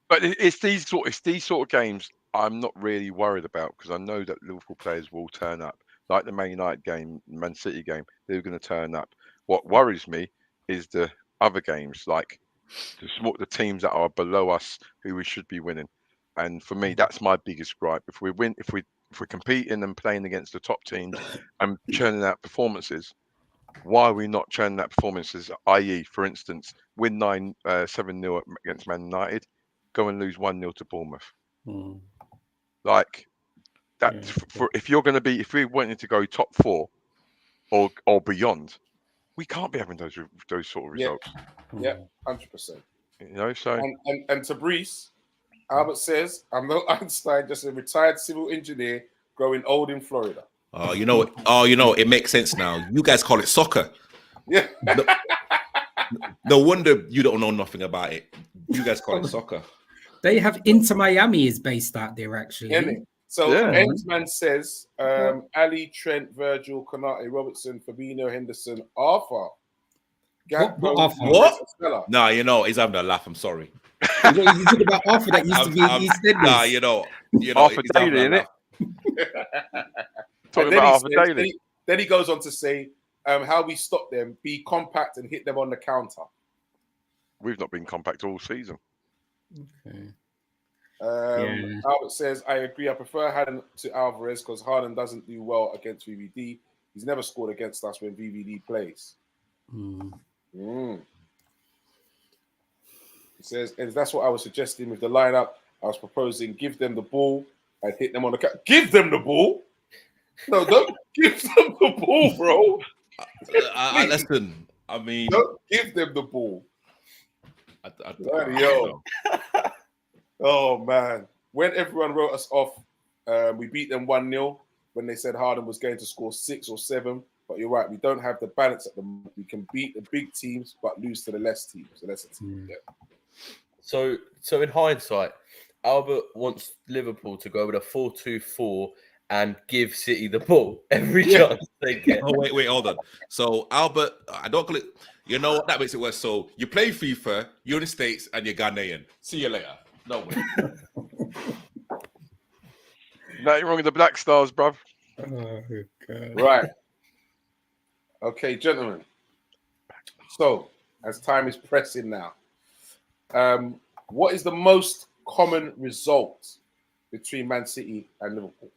But it's these sort of games I'm not really worried about, because I know that Liverpool players will turn up. Like the Man United game, Man City game, they're going to turn up. What worries me is the other games, like the teams that are below us, who we should be winning. And for me, that's my biggest gripe. If we're competing and playing against the top teams and churning out performances, why are we not churning out performances? I.e., for instance, win 7-0 against Man United, go and lose 1-0 to Bournemouth. Like that. If we're wanting to go top 4 or beyond, we can't be having those sort of results. Yeah, 100%. You know, so and to Brees, Albert says, I'm no Einstein, just a retired civil engineer growing old in Florida. It makes sense now. You guys call it soccer. Yeah. No wonder you don't know nothing about it. You guys call it soccer. They have Inter Miami is based out there, actually. Yeah. So Ensman says Ali, Trent, Virgil, Konate, Robertson, Fabinho, Henderson, Arthur. What? No, he's having a laugh. I'm sorry. You talk about Arthur that used to be EastEnders. Arthur Daly, innit? Talking about Arthur Daly. Then he goes on to say, how we stop them, be compact and hit them on the counter. We've not been compact all season. Okay. Albert says, I agree. I prefer Haaland to Alvarez because Haaland doesn't do well against VVD. He's never scored against us when VVD plays. He says, and that's what I was suggesting with the lineup. I was proposing give them the ball and hit them on the counter. Give them the ball? No, don't give them the ball, bro. Listen, I mean, don't give them the ball. Yo. Oh, man. When everyone wrote us off, we beat them 1-0 when they said Haaland was going to score 6 or 7. But you're right. We don't have the balance at the moment. We can beat the big teams, but lose to the less teams. So that's a team. Yeah. So in hindsight, Albert wants Liverpool to go with a 4-2-4 and give City the ball every chance they get. Oh, wait, hold on. So Albert, I don't call it. You know what? That makes it worse. So you play FIFA, you're in the States, and you're Ghanaian. See you later. No way. Nothing wrong with the Black Stars, bruv. Oh, Right. Okay, gentlemen. So, as time is pressing now, what is the most common result between Man City and Liverpool?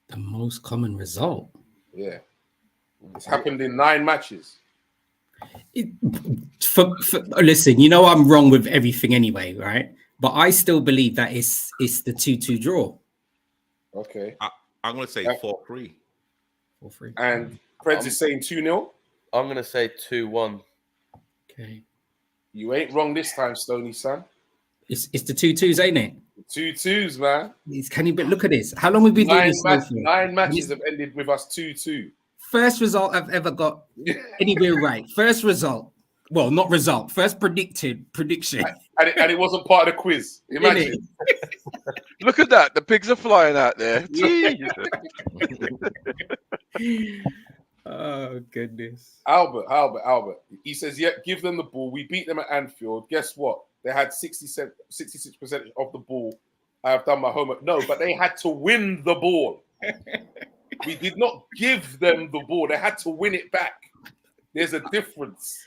The most common result. Yeah. It's happened in 9 matches. Listen, you know I'm wrong with everything anyway, right? But I still believe that it's the 2-2 draw. Okay. I'm going to say 4-3. 4-3. And Preds is saying 2-0. I'm gonna say 2-1. Okay. You ain't wrong this time, Stoney son. It's the 2-2s, ain't it? 2-2s, man. Can you look at this? How long have we been doing this? 9 matches have ended with us 2-2. First result I've ever got anywhere right. First result. Well, not result. First prediction. And it wasn't part of the quiz. Imagine. Look at that. The pigs are flying out there. Oh, goodness. Albert. He says, yeah, give them the ball. We beat them at Anfield. Guess what? They had 66% of the ball. I have done my homework. No, but they had to win the ball. We did not give them the ball. They had to win it back. There's a difference.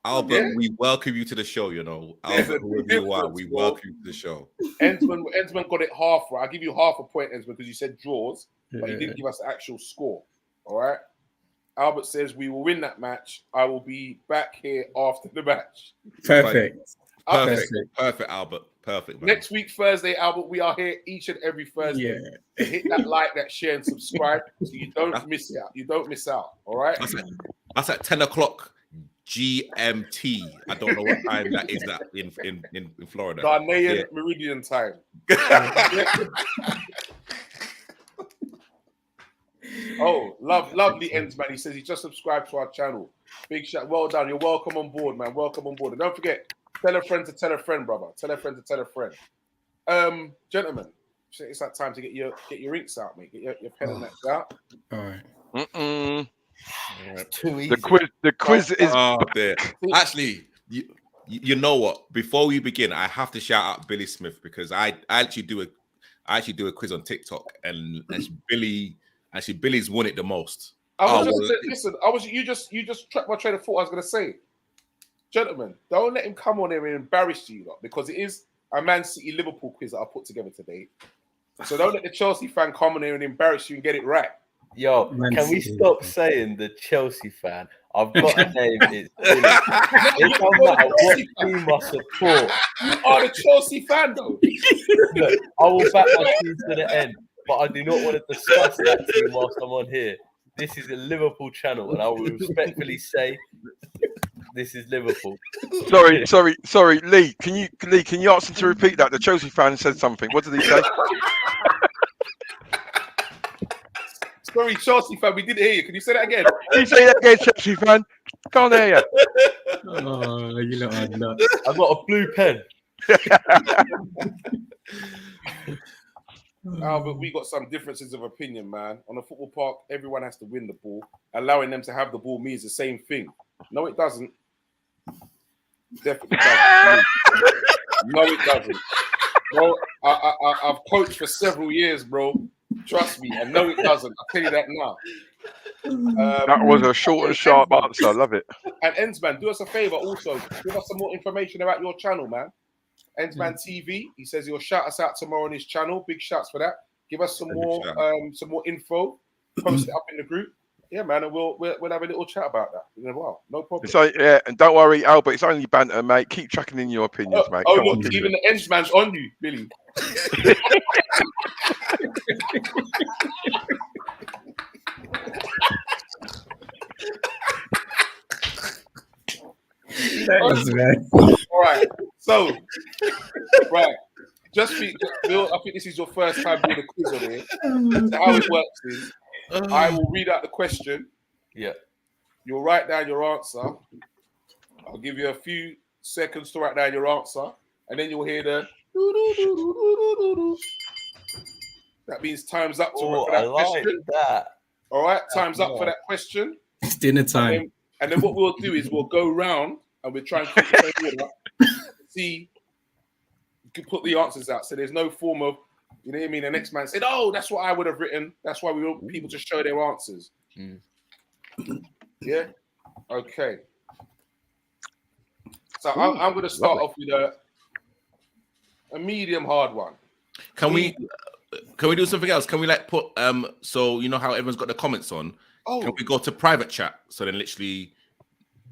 Albert, we welcome you to the show, you know. Albert, whoever you are, we welcome you to the show. Ensman got it half right. I'll give you half a point, Ensman, because you said draws, but you didn't give us the actual score. All right? Albert says we will win that match. I will be back here after the match. Perfect. Perfect, Albert. Perfect. Man. Next week, Thursday, Albert, we are here each and every Thursday. Yeah. Hit that like, that share, and subscribe so you don't miss out. You don't miss out. All right? That's at 10 o'clock GMT. I don't know what time that is that in Florida. Ghanaian Meridian time. Oh, lovely ends, man. He says he just subscribed to our channel. Big shout. Well done. You're welcome on board, man. Welcome on board. And don't forget, tell a friend to tell a friend, brother. Tell a friend to tell a friend. Gentlemen, it's that time to get your inks out, mate. Get your pen and that out. All right. Too easy. The quiz is there. Actually, you know what? Before we begin, I have to shout out Billy Smith because I actually do a quiz on TikTok, and Billy's won it the most. You just tracked my train of thought. I was gonna say, gentlemen, don't let him come on here and embarrass you lot, because it is a Man City Liverpool quiz that I put together today. So don't let the Chelsea fan come on here and embarrass you and get it right. Yo, can we stop saying the Chelsea fan? I've got a name. It's Billy. It doesn't matter what team I support. You are the Chelsea fan, though. Look, I will back my team to the end, but I do not want to discuss that team whilst I'm on here. This is a Liverpool channel, and I will respectfully say this is Liverpool. Sorry, Lee. Can you ask him to repeat that? The Chelsea fan said something. What did he say? Sorry, Chelsea fan, we didn't hear you. Can you say that again? Can you say that again, Chelsea fan? Can't hear you. Oh, you lot are nuts. I've got a blue pen. But we got some differences of opinion, man. On a football park, everyone has to win the ball. Allowing them to have the ball means the same thing. No, it doesn't. Definitely doesn't. No, it doesn't. Bro, I've coached for several years, bro. Trust me. And no, it doesn't. I'll tell you that now. That was a short and sharp answer. I love it. And Ensman, do us a favor also. Give us some more information about your channel, man. Ensman TV. He says he'll shout us out tomorrow on his channel. Big shouts for that. Give us some more info. Post it up in the group. Yeah, man, and we'll have a little chat about that in a while. No problem. So yeah, and don't worry, Albert. It's only banter, mate. Keep chucking in your opinions, mate. Oh, look, even the Ensman's on you, Billy. All right. So, Bill, I think this is your first time doing a quiz on here. So how it works is, I will read out the question. Yeah. You'll write down your answer. I'll give you a few seconds to write down your answer, and then you'll hear the doo-doo-doo-doo-doo-doo-doo. That means time's up for that question. That. All right, time's up for that question. It's dinner time. And then what we'll do is we'll go round and we'll try and keep the same order. See, you can put the answers out. So there's no form of You know what I mean? The next man said, "Oh, that's what I would have written. That's why we want people to show their answers." Mm. Yeah. Okay. So I'm going to start off with a medium hard one. Can we do something else? Can we like put so you know how everyone's got the comments on? Oh, Can we go to private chat? So then literally,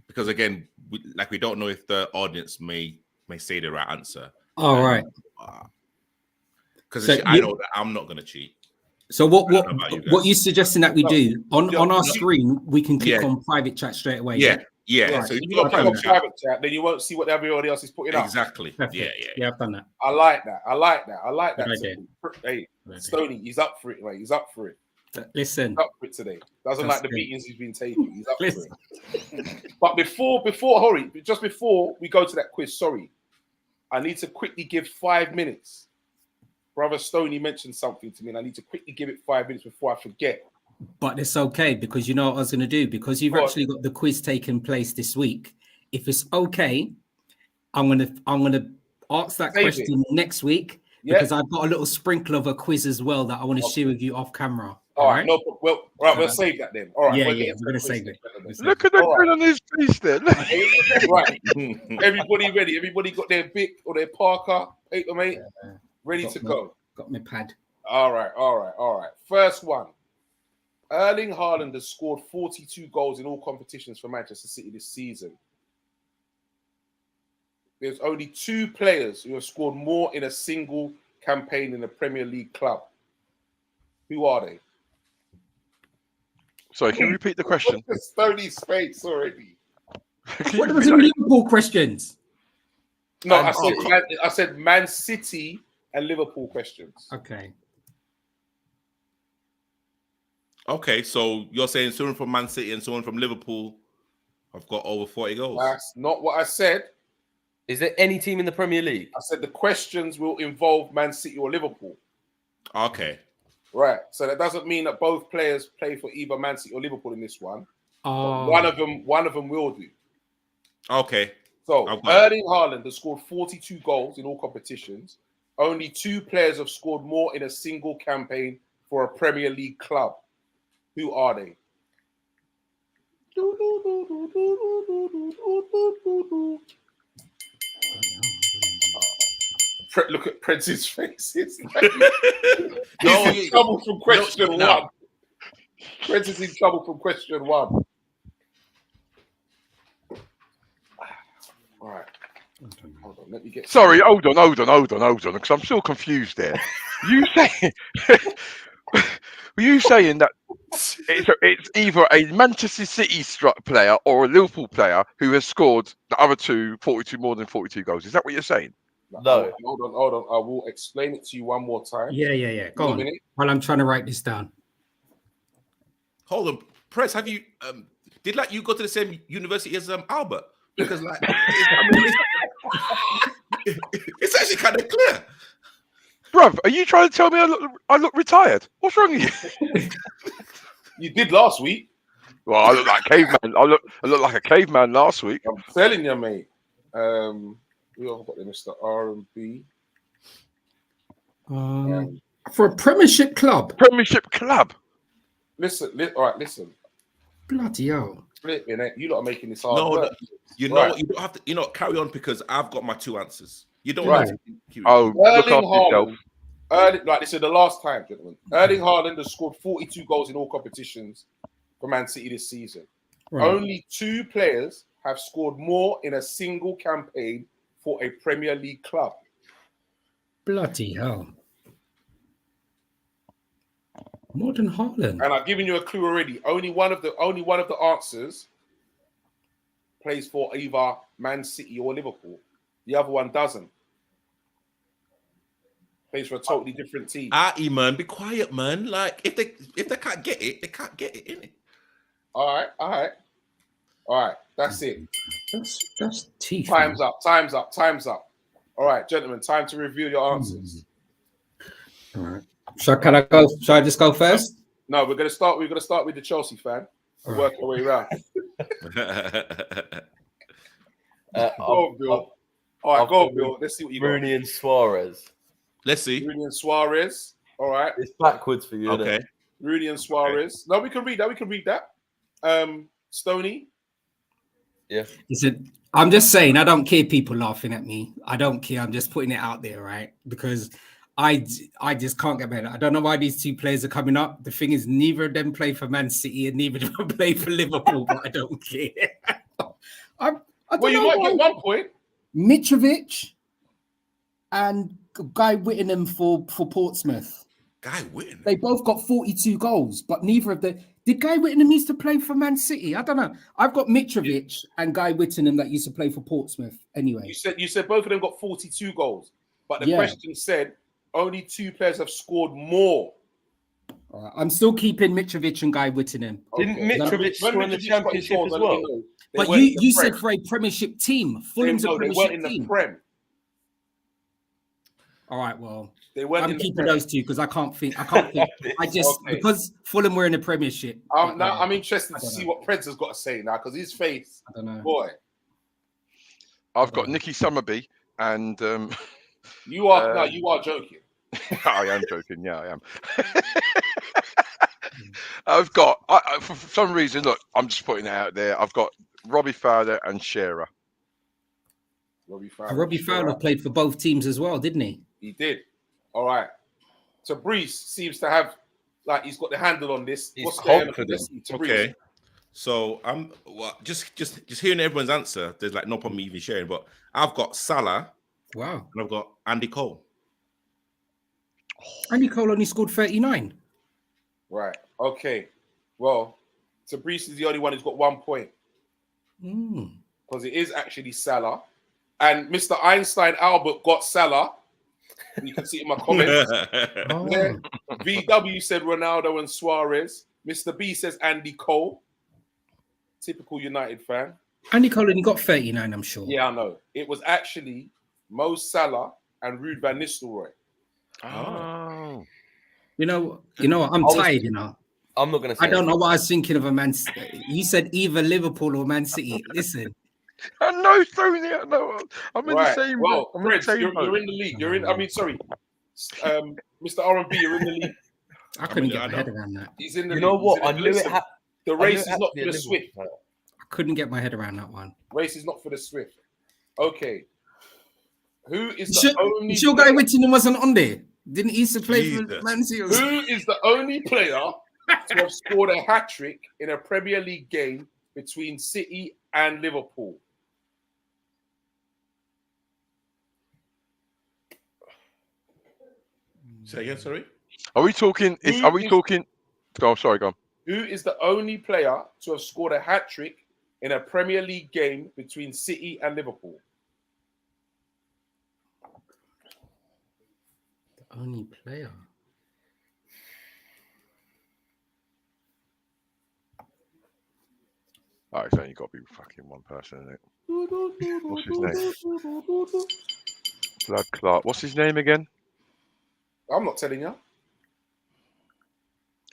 because again, we don't know if the audience may say the right answer. All right. Because So I know that I'm not going to cheat. So what I don't know about you guys. what you suggesting that we do on our no. screen? We can click Yeah. on private chat straight away. Yeah. right. So If if you you got go private private chat, chat, then you won't see what everybody else is putting up. exactly. Perfect. Yeah. I've done that. I like that. I like that. Good idea. Hey, Good idea. Stoney, he's up for it, mate. He's up for it. Listen, He's up for it today. Doesn't That's like the good. beatings he's been taking. He's up Listen. for it. But just before we go to that quiz, sorry, I need to quickly give 5 minutes. Brother Stoney mentioned something to me, and I need to quickly give it 5 minutes before I forget. but it's okay because you know what I was going to do because you've Go on. actually got the quiz taking place this week. If it's okay, I'm gonna ask that Save question next week Yeah. because I've got a little sprinkle of a quiz as well that I want to share with you off camera. All right. No. Well. All right. We'll save that then. All right. Yeah, we'll yeah, get into we're gonna the quiz save it. then. Look at the All grin on his face then. Right. Everybody ready? Everybody got their Bic or their Parker paper, mate? Ready Got to my- go. Got my pad. All right. First one. Erling Haaland has scored 42 goals in all competitions for Manchester City this season. There's only 2 players who have scored more in a single campaign in a Premier League club. Who are they? Sorry, can you repeat the question? Stoney's face already. What was the Liverpool questions? No, And- I said Man City and Liverpool questions. Okay. Okay, so you're saying someone from Man City and someone from Liverpool have got over 40 goals. That's not what I said. Is there any team in the Premier League? I said the questions will involve Man City or Liverpool. Okay. Right. So that doesn't mean that both players play for either Man City or Liverpool in this one. Oh, One of them will do. Okay. So I've got Erling Haaland has scored 42 goals in all competitions. Only 2 players have scored more in a single campaign for a Premier League club. Who are they? Look at Prince's face. He's in trouble from question no. one. Prince is in trouble from question one. All right. Hold on. Let me get. Sorry, hold on, because I'm still confused there. Were you saying that it's either a Manchester City player or a Liverpool player who has scored the other 42 more than 42 goals? Is that what you're saying? No. Hold on. I will explain it to you one more time. yeah. Go One on. minute. While I'm trying to write this down. Hold on. Press, have you did like you go to the same university as Albert? Because like it's actually kind of clear. Bruv, are you trying to tell me I look retired? What's wrong with you? You did last week. Well, I look like a caveman. I look like a caveman last week. I'm telling you, mate. We all got the Mr. R&B. For a Premiership club. Premiership club. Listen. All right, listen. Bloody hell. Flipping it. You lot are making this hard No, work. you know Right. what? You don't have to, carry on because I've got my 2 answers. You don't Right. have to keep- Oh, look Erling after yourself. Haaland. This is the last time, gentlemen. Erling Haaland has scored 42 goals in all competitions for Man City this season. Right. Only 2 players have scored more in a single campaign for a Premier League club. Bloody hell. More than Haaland. And I've given you a clue already. Only one of the answers plays for either Man City or Liverpool. The other one doesn't. Plays for a totally different team. man, be quiet, man. Like if they can't get it, they can't get it, innit? All right. That's it. That's teeth. Time's up. All right, gentlemen, time to reveal your answers. All right. Shall I just go first? No, we're gonna start with the Chelsea fan. All Work our way around. Go on, Bill. All right, go on, Bill. Let's see what you got. Rooney and Suarez. Let's see. Rooney and Suarez. All right. It's backwards for you. Okay. Innit? Rooney and Suarez. No, we can read that. We can read that. Stoney. Yeah. Listen, I'm just saying, I don't care people laughing at me. I don't care. I'm just putting it out there, right? Because I just can't get better. I don't know why these two players are coming up. The thing is, neither of them play for Man City and neither of them play for Liverpool, but I don't care. I don't Well, you know might why. get 1 point. Mitrovic and Guy Whittingham for Portsmouth. Guy Whittingham. They both got 42 goals, but neither of the... Did Guy Whittingham used to play for Man City? I don't know. I've got Mitrovic and Guy Whittingham that used to play for Portsmouth anyway. You said both of them got 42 goals, but the Yeah. question said only 2 players have scored more. All right. I'm still keeping Mitrovic and Guy Whittingham. Didn't Mitrovic score in the Mitrovic got his Championship goals, as I'll let well? you know. They But weren't in you the said Prem. for a Premiership team. Fulham's a No, they weren't Premiership in the team. Prem. All right, well, They weren't I'm in the keeping Prem. those two because I can't think. I just Okay. because Fulham were in the Premiership. Now I'm interested I to don't see know. what Preds has got to say now because his face, I don't know. boy, I've got Nicky Summerby and you are joking. I am joking. Yeah, I am. I've got for some reason. Look, I'm just putting it out there. I've got Robbie Fowler and Shearer. Robbie Fowler played for both teams as well, didn't he? He did. All right. So Brees seems to have he's got the handle on this. He's What's going on? confident. Let's see, to Okay. Brees. So I'm just hearing everyone's answer. There's like no problem even sharing, but I've got Salah Wow. and I've got Andy Cole. Andy Cole only scored 39. Right. Okay. Well, so Brees is the only one who's got 1 point because it is actually Salah. And Mr. Einstein Albert got Salah. You can see it in my comments. Oh. Yeah. VW said Ronaldo and Suarez. Mr. B says Andy Cole. Typical United fan. Andy Cole only got 39, I'm sure. Yeah, I know. It was actually Mo Salah and Ruud van Nistelrooy. Oh, You know what? I'm tired, you know. I'm not going to say I don't know what I was thinking of a Man City. You said either Liverpool or Man City. Listen. I know, Tony. I know. I'm in the Right. same. Well, I'm in the Fred, same boat. you're in the league. Mr. R&B, you're in the league. I couldn't get my head around that. He's in the You league. know what? He's I in the knew it listen, had. the race is not for the swift. I couldn't get my head around that one. Race is not for the swift. Okay. Who is the only Sure Guy Whittingham wasn't on there? Didn't he used to play Jesus. for Man City? Who is the only player to have scored a hat-trick in a Premier League game between City and Liverpool? Say again, sorry. Are we talking? Are we talking? Go on. Sorry, go on. Who is the only player to have scored a hat-trick in a Premier League game between City and Liverpool? The only player. Oh, it's only got to be fucking one person, isn't it? What's his name? Blood Clark. What's his name again? I'm not telling you.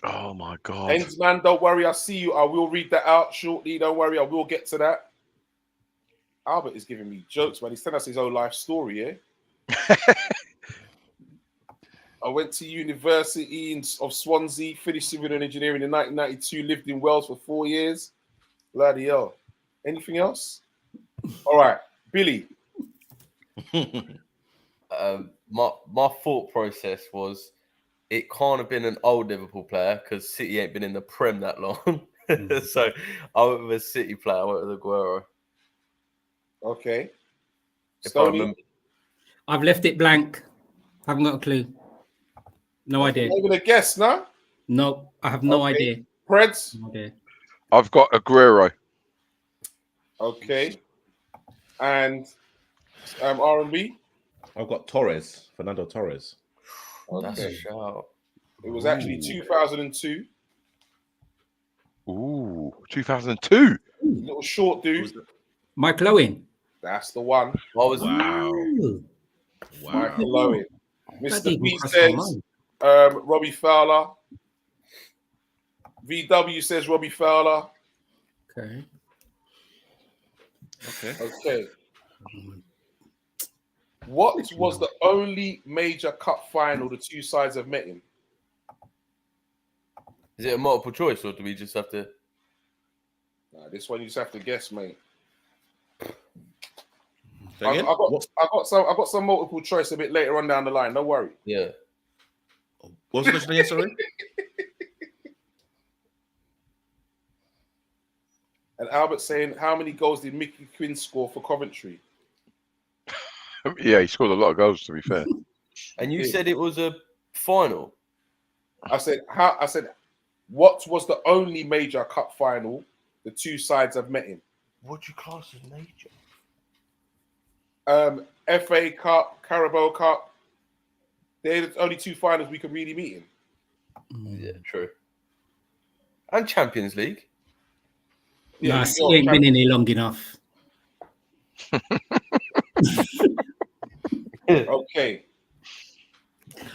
Oh my god. Ends, man, don't worry. I see you. I will read that out shortly. Don't worry. I will get to that. Albert is giving me jokes, man. He's telling us his own life story, yeah? I went to University of Swansea, finished civil engineering in 1992, lived in Wales for 4 years. Bloody hell. Anything else? All right. Billy. My thought process was it can't have been an old Liverpool player because City ain't been in the Prem that long. So I went with a City player. I went with Aguero. Okay. If I Stoney. remember. I've left it blank. Haven't got a clue. No idea. Not even a guess, no? No, I have no Okay. idea. Preds. No idea. I've got Aguero. Okay. And R&B. I've got Torres, Fernando Torres. That's a Okay. shout. It was actually 2002. Ooh, 2002. Little short dude. Michael Owen. That's the one. I was Wow. Ooh, Wow. Michael Owen. that Mr. didn't B cross my says mind. Robbie Fowler. VW says Robbie Fowler. Okay. Okay. Okay. What was the only major cup final the two sides have met in? Is it a multiple choice or do we just have to? Nah, this one you just have to guess, mate. Say again? I got some multiple choice a bit later on down the line. Don't worry. Yeah. What was the question again, sorry? And Albert saying, how many goals did Mickey Quinn score for Coventry? Yeah, he scored a lot of goals, to be fair. And you said it was a final. I said, what was the only major cup final the two sides have met in? What do you class as major? FA Cup, Carabao Cup. They're the only two finals we could really meet in. Yeah, true. And Champions League. Yeah, Nah, he ain't been in here long enough. Okay.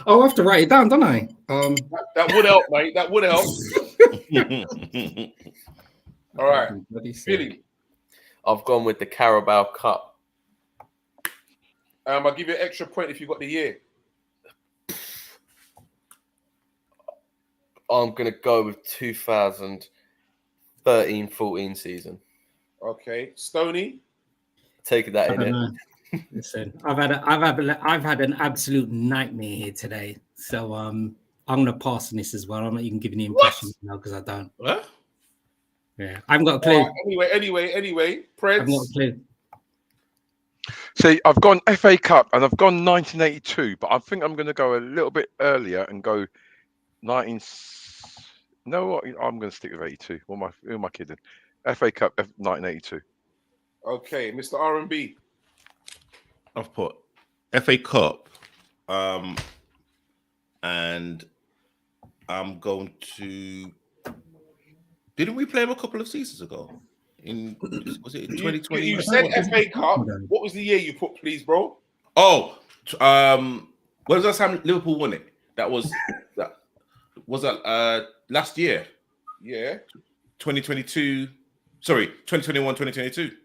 Oh, I have to write it down, don't I? That would help, mate. That would help. All right. Billy. I've gone with the Carabao Cup. I'll give you an extra point if you got the year. I'm going to go with 2013-14 season. Okay. Stoney. Taking that in it. Listen, I've had an absolute nightmare here today. So I'm gonna pass on this as well. I'm not even giving the impression now because I don't. What? Yeah, I haven't got a clue. Anyway, Preds. I haven't got a clue. See, I've gone FA Cup and I've gone 1982, but I think I'm going to go a little bit earlier and go 19. No, what? I'm going to stick with 82. Who am I kidding? FA Cup 1982. Okay, Mr. R&B. I've put FA Cup, and I'm going to. Didn't we play him a couple of seasons ago? Was it 2020? You said FA Cup. What was the year you put, please, bro? Oh, when was the last time Liverpool won it? That was last year. Yeah. 2022. Sorry, 2021, 2022.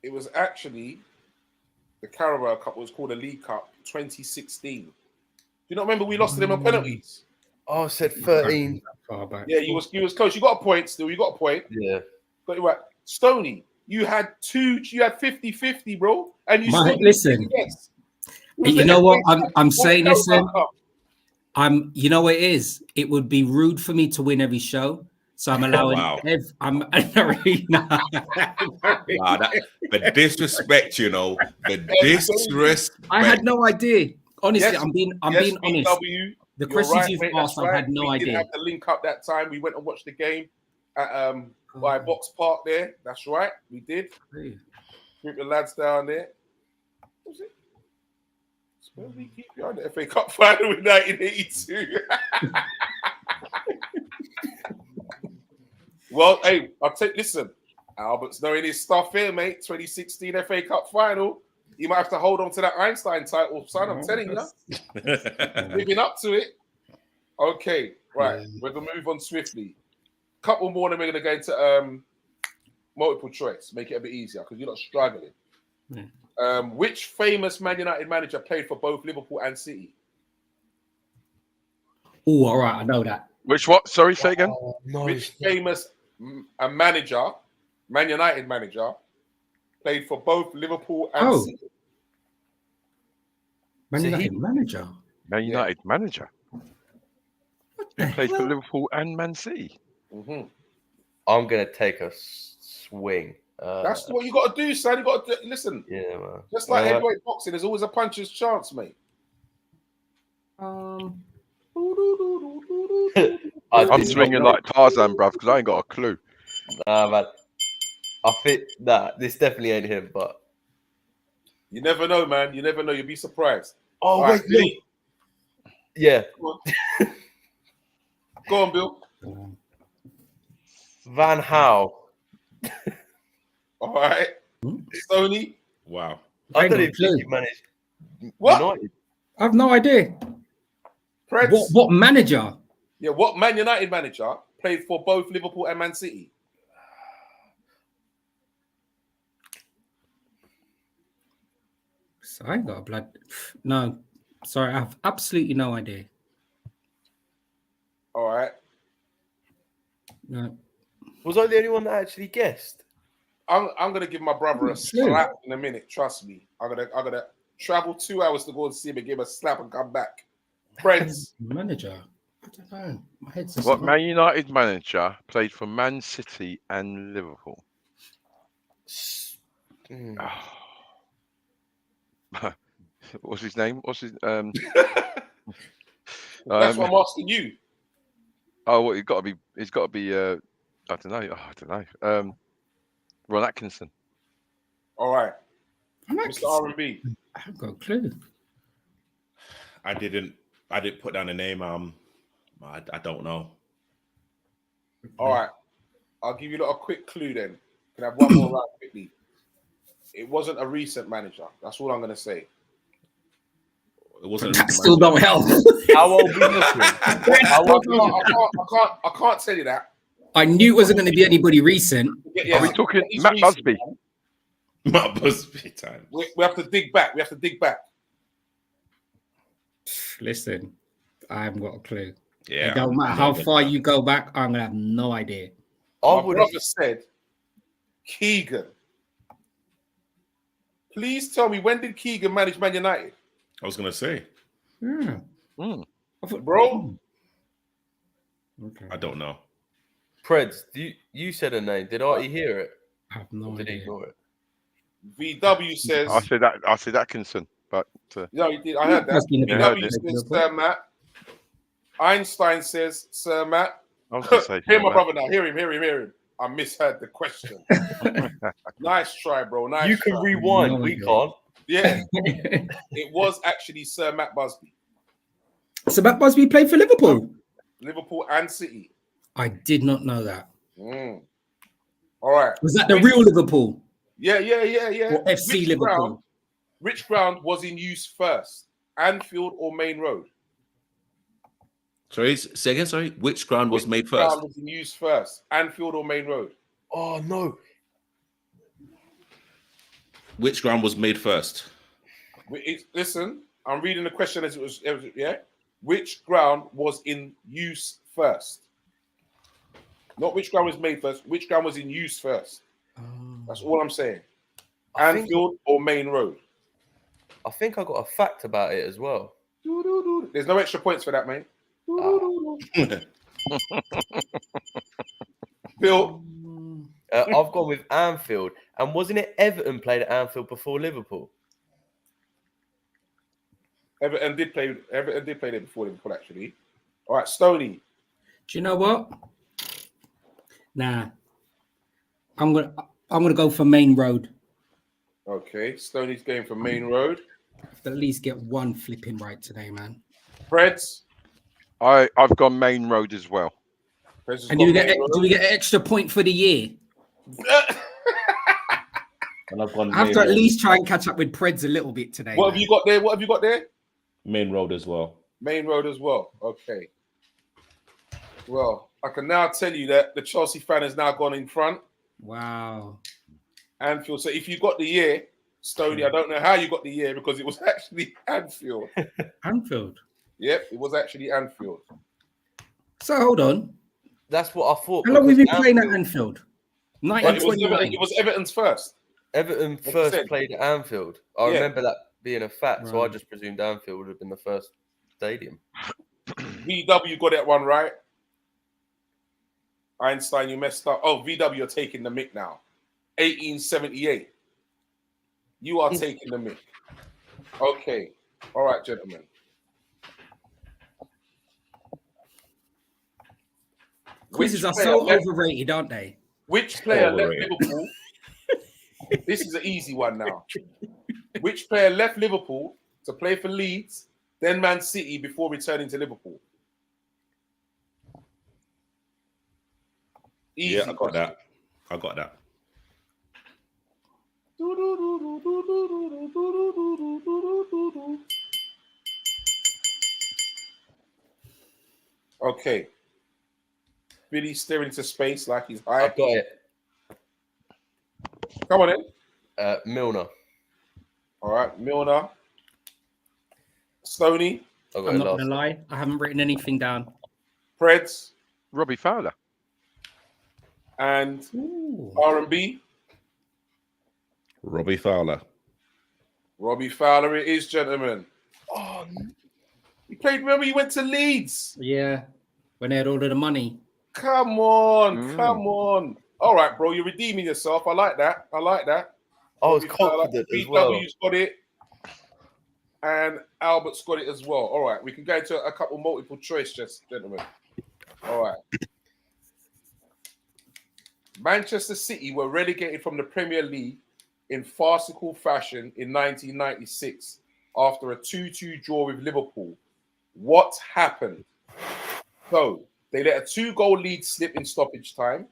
It was actually the Carabao Cup was called a League Cup 2016. Do you not remember we lost to them on penalties? Oh, I said 13. Yeah, you was close. You got a point still. You got a point. Yeah. Got it right. Stoney, you had 50-50, bro. And you still listen. Yes. You know what? I'm saying this. You know what it is? It would be rude for me to win every show. So I'm allowing. Wow. I'm Wow, the disrespect, you know, the disrespect. I had no idea. Honestly, Yes. I'm being Yes, honest. BW, The you're questions right, you've mate, asked, that's I had no we idea. didn't have to link up that time. We went and watched the game at by Box Park there. That's right, we did. Group the lads down there. What was it? Spurs we keep behind the FA Cup final in 1982. Well, hey, listen, Albert's knowing his stuff here, mate. 2016 FA Cup final. You might have to hold on to that Einstein title, son. I'm telling you. Living up to it. Okay, right. We're going to move on swiftly. Couple more, then we're going to go into multiple choice. Make it a bit easier because you're not struggling. Which famous Man United manager played for both Liverpool and City? Oh, all right. I know that. Which what? Sorry, say again. No, Which famous manager, Man United manager, played for both Liverpool and City? Man United manager. Man United manager. He played for Liverpool and Man City. Mm-hmm. I'm going to take a swing. That's what you got to do, son. You got to listen. Yeah, man. Just like heavyweight boxing, there's always a puncher's chance, mate. I'm swinging like Tarzan, bruv, because I ain't got a clue. Nah, man. I think this definitely ain't him, but you never know, man. You never know. You'll be surprised. oh All wait, right, Billy. Yeah. Go on, Bill. Van Gaal. All right, Stoney. Wow. I don't even think he managed What? United. I have no idea. Preds. What manager? Yeah, what Man United manager played for both Liverpool and Man City? So I ain't got a blood. No, sorry, I have absolutely no idea. All right. No. Was I the only one that actually guessed? I'm gonna give my brother a True. slap in a minute. Trust me. I'm gonna travel 2 hours to go and see him and give him a slap and come back. Friends. Manager. I don't know. My head's just What not- Man United manager played for Man City and Liverpool? What's his name? What's his That's what I'm asking you. Oh, well, he's got to be. I don't know. Ron Atkinson. All right. I'm Mr. R&B. I haven't got a clue. I didn't put down a name. I don't know. All right. I'll give you a quick clue then. Can I have one more round quickly? It wasn't a recent manager. That's all I'm gonna say. It wasn't. That still don't help. How old we looking? I can't tell you that. I knew it wasn't going to be anybody recent. Are we talking He's Matt recent, Busby? man. Matt Busby time. We have to dig back. Listen, I haven't got a clue. Yeah. It don't matter how far you go back, I'm going to have no idea. I My would have. brother said, Keegan. Please tell me, when did Keegan manage Man United? I was gonna say. Yeah. Mm. Bro, Okay. I don't know. Preds, you said a name. Did Artie hear it? I have no Or did he idea. ignore it? VW says... I said Atkinson, but No, you did. I heard that. Must be in the Yeah, I heard VW it. says Sir Matt. Einstein says Sir Matt. I was going to say. Hear my brother now. Hear him. I misheard the question. Nice try, bro. Nice You can try. rewind. No We idea. can't. Yeah, it was actually Sir Matt Busby. So Matt Busby played for Liverpool. Liverpool and City. I did not know that. All right. Was that the real Liverpool? Yeah. Or FC Liverpool? Which ground was in use first? Anfield or Main Road? Sorry, say again. Sorry, which ground was made Which first? ground was in use first? Anfield or Main Road? Oh no. Which ground was made first? Listen, I'm reading the question as it was. Yeah. Which ground was in use first? Not which ground was made first. Which ground was in use first? That's all I'm saying. Anfield or Main Road? I think I got a fact about it as well. There's no extra points for that, mate. Bill, I've gone with Anfield. And wasn't it Everton played at Anfield before Liverpool? Everton did play there before Liverpool, actually. All right, Stoney. Do you know what? Nah. I'm gonna go for Main Road. Okay, Stoney's going for Main Road. At least get one flipping right today, man. Preds. I've gone Main Road as well. Preds has And got do Main we get an extra point for the year? Road. And I've gone I have Main to at Road. least try and catch up with Preds a little bit today. What have man. you got there? What have you got there? Main Road as well. Main Road as well. Okay. Well, I can now tell you that the Chelsea fan has now gone in front. Wow. Anfield. So if you got the year, Stoney, I don't know how you got the year because it was actually Anfield. Anfield. Yep, it was actually Anfield. So hold on. That's what I thought. How long have we because been playing at Anfield- Anfield? But it was 1929. Everton's first. Everton What you first said. played at Anfield. I Yeah. remember that being a fact, so I Right. just presumed Anfield would have been the first stadium. VW got that one right. Einstein, you messed up. Oh, VW are taking the mic now. 1878. You are taking the mic. Okay. All right, gentlemen. Quizzes are player so left- overrated, aren't they? Which player left Overrated. Liverpool? This is an easy one now. Which player left Liverpool to play for Leeds, then Man City before returning to Liverpool? Easy Yeah, I got question. that. I got that. Okay. Billy's staring into space like he's high. I've got it. Come on in. Milner. All right, Milner. Stoney. I'll go I'm not last. gonna lie, I haven't written anything down. Preds. Robbie Fowler. And Ooh. R&B. Robbie Fowler. Robbie Fowler it is, gentlemen. Oh, he played, remember he went to Leeds. Yeah, when they had all of the money. Come on, come on. All right, bro, you're redeeming yourself. I like that. I like that. I was Robbie Fowler. confident as well. BW's got it. And Albert's got it as well. All right, we can go into a couple multiple choice, gentlemen. All right. Manchester City were relegated from the Premier League in farcical fashion in 1996 after a 2-2 draw with Liverpool. What happened? So, they let a 2-goal lead slip in stoppage time.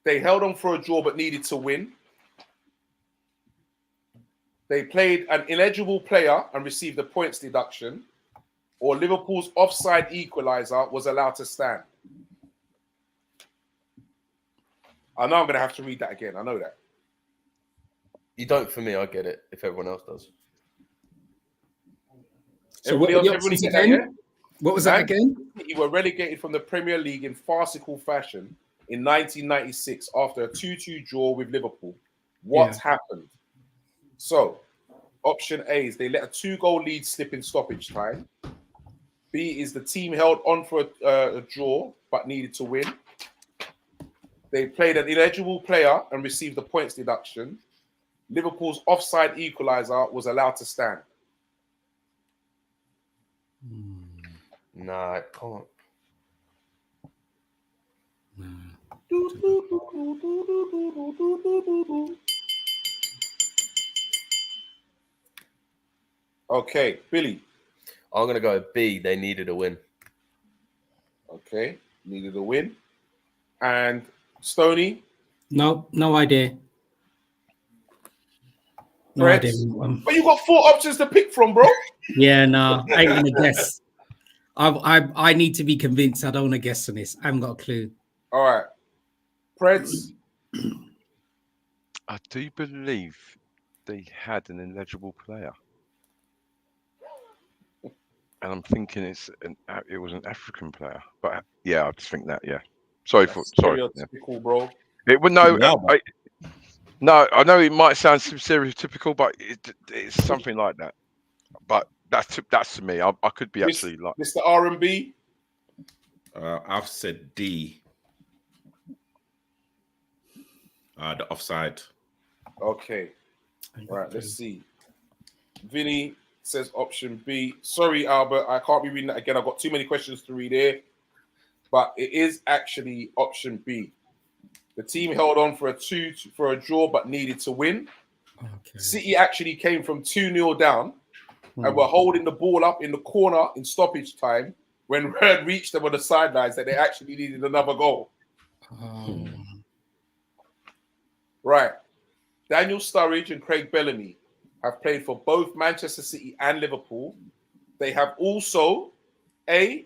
They held on for a draw but needed to win. They played an illegible player and received a points deduction, or Liverpool's offside equaliser was allowed to stand. I know I'm going to have to read that again. I know that. You don't for me, I get it, if everyone else does. So what were the options get that, again? yeah? What was that again? You were relegated from the Premier League in farcical fashion in 1996 after a 2-2 draw with Liverpool. What happened? So, option A is they let a 2-goal lead slip in stoppage time. B is the team held on for a draw but needed to win. They played an illegible player and received a points deduction. Liverpool's offside equaliser was allowed to stand. Nah, it can't. Okay, Billy. I'm going to go B. They needed a win. Okay, needed a win. And Stoney. No idea. No Preds. idea. But you got 4 options to pick from, bro. Yeah, no, I ain't gonna guess. I need to be convinced. I don't want to guess on this. I haven't got a clue. All right. Preds. I do believe they had an illegible player. And I'm thinking it was an African player. But yeah, I just think that, yeah. Sorry. Stereotypical, bro. It would no, I know it might sound stereotypical, but it's something like that. But that's to me. I could be actually like Mr. R&B. I've said D. The offside. Okay. All right, let's see. Vinny says option B. Sorry, Albert, I can't be reading that again. I've got too many questions to read here. But it is actually option B. The team held on for a draw but needed to win. Okay. City actually came from 2-0 down and were holding the ball up in the corner in stoppage time when Red reached them on the sidelines that they actually needed another goal. Right. Daniel Sturridge and Craig Bellamy have played for both Manchester City and Liverpool. They have also, A,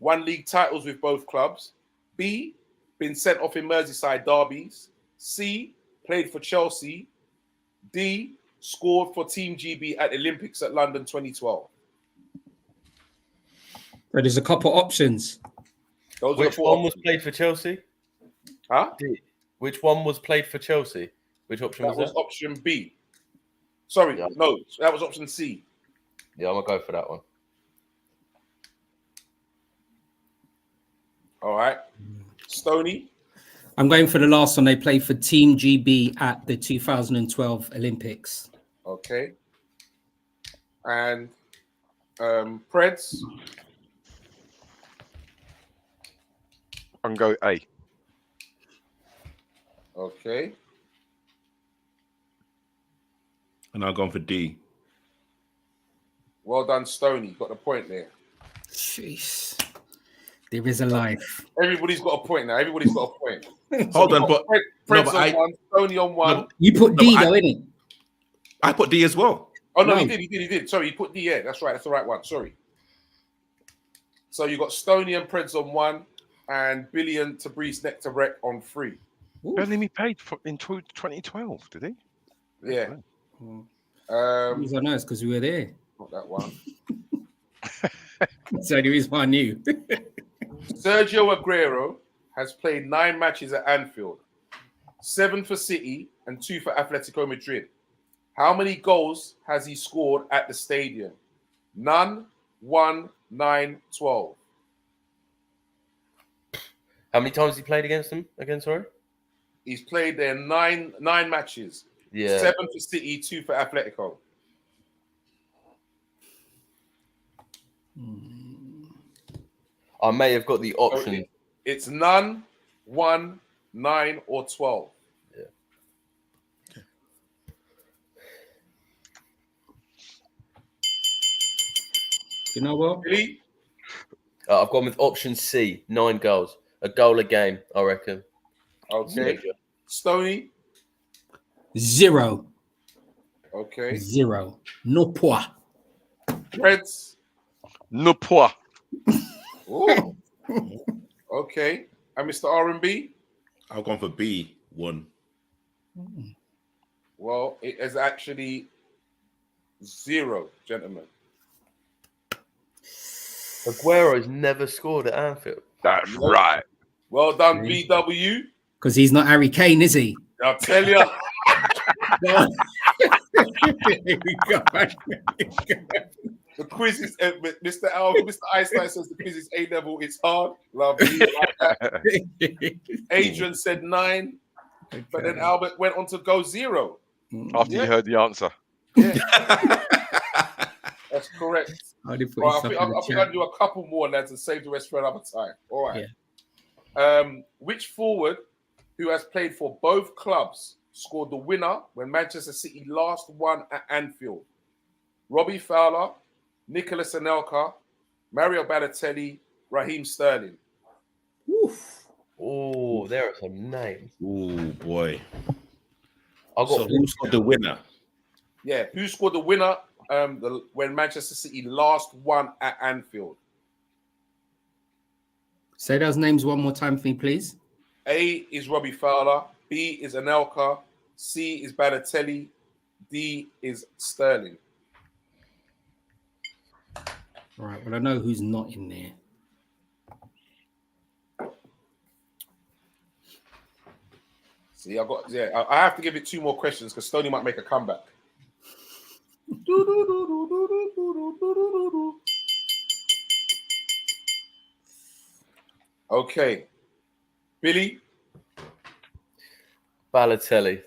won league titles with both clubs. B, been sent off in Merseyside derbies. C, played for Chelsea. D, scored for Team GB at Olympics at London 2012. There's a couple options. Those Which one was played for Chelsea? Huh? D. Which one was played for Chelsea? Which option That was was that? option B. Sorry, no, that was option C. Yeah, I'm going to go for that one. All right. Stoney. I'm going for the last one. They played for Team GB at the 2012 Olympics. Okay. And Preds. I can go A. Okay. And I've gone for D. Well done, Stoney. Got the point there. Jeez. There is a life. Everybody's got a point now. Everybody's got a point. Hold on, but Preds but on one, Stoney on one. No, You put D but though, innit? I put D as well. Oh, no, No. he did. Sorry, he put D. Yeah, that's right. That's the right one. Sorry. So you got Stoney and Preds on one, and Billy and Tabrice neck to wreck on 3. Bellamy played in 2012, did he? Yeah. I know it's because we were there. Not that one. That's the only reason why I knew. Sergio Aguero has played 9 matches at Anfield, 7 for City and 2 for Atletico Madrid. How many goals has he scored at the stadium? None, 1, 9, 12. How many times he played against them again? Sorry. He's played there nine matches. Yeah. 7 for City, 2 for Atletico. I may have got the option. It's none, 1, 9, or 12. Yeah. You know what? Really? I've gone with option C, 9 goals. A goal a game, I reckon. Okay. Stoney? 0. Okay. 0. No point. Reds? No point. Ooh. Okay. And Mr. R&B? I've gone for B, 1. Well, it is actually 0, gentlemen. Aguero's never scored at Anfield. That's right. Well done, BW. Because he's not Harry Kane, is he? I'll tell you. The quiz is, Mr. Einstein says the quiz is A-level, it's hard. Lovely. Like that. Adrian said 9, but then Albert went on to go 0. After you heard the answer. Yeah. That's correct. I think I'll do a couple more, lads, and save the rest for another time. All right. Yeah. Which forward who has played for both clubs scored the winner when Manchester City last won at Anfield? Robbie Fowler, Nicolas Anelka, Mario Balotelli, Raheem Sterling. Oof. Oh, there are some names. Oh boy. I got So who scored the winner? Yeah, who scored the winner when Manchester City last won at Anfield? Say those names one more time for me, please. A is Robbie Fowler, B is Anelka, C is Balotelli, D is Sterling. All right, well, I know who's not in there. See, I have to give it 2 more questions because Stoney might make a comeback. Okay. Billy? Balotelli.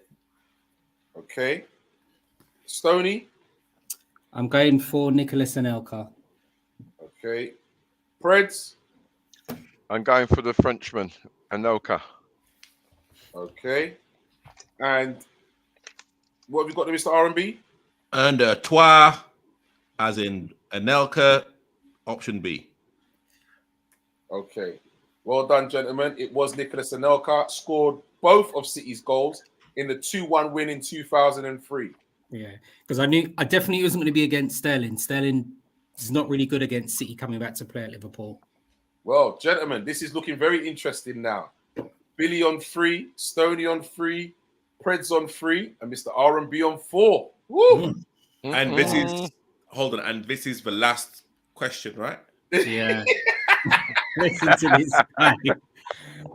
Okay. Stoney? I'm going for Nicolas Anelka. Okay. Preds? I'm going for the Frenchman, Anelka. Okay. And what have you got there, Mr. R&B? And Toi, as in Anelka, option B. Okay. Well done, gentlemen. It was Nicolas Anelka, scored both of City's goals in the 2-1 win in 2003. Yeah, because I definitely wasn't going to be against Sterling. Sterling is not really good against City coming back to play at Liverpool. Well, gentlemen, this is looking very interesting now. Billy on 3, Stoney on 3, Preds on 3, and Mr. R&B on 4. Woo! And this is and this is the last question, right? Yeah. Listen to this guy.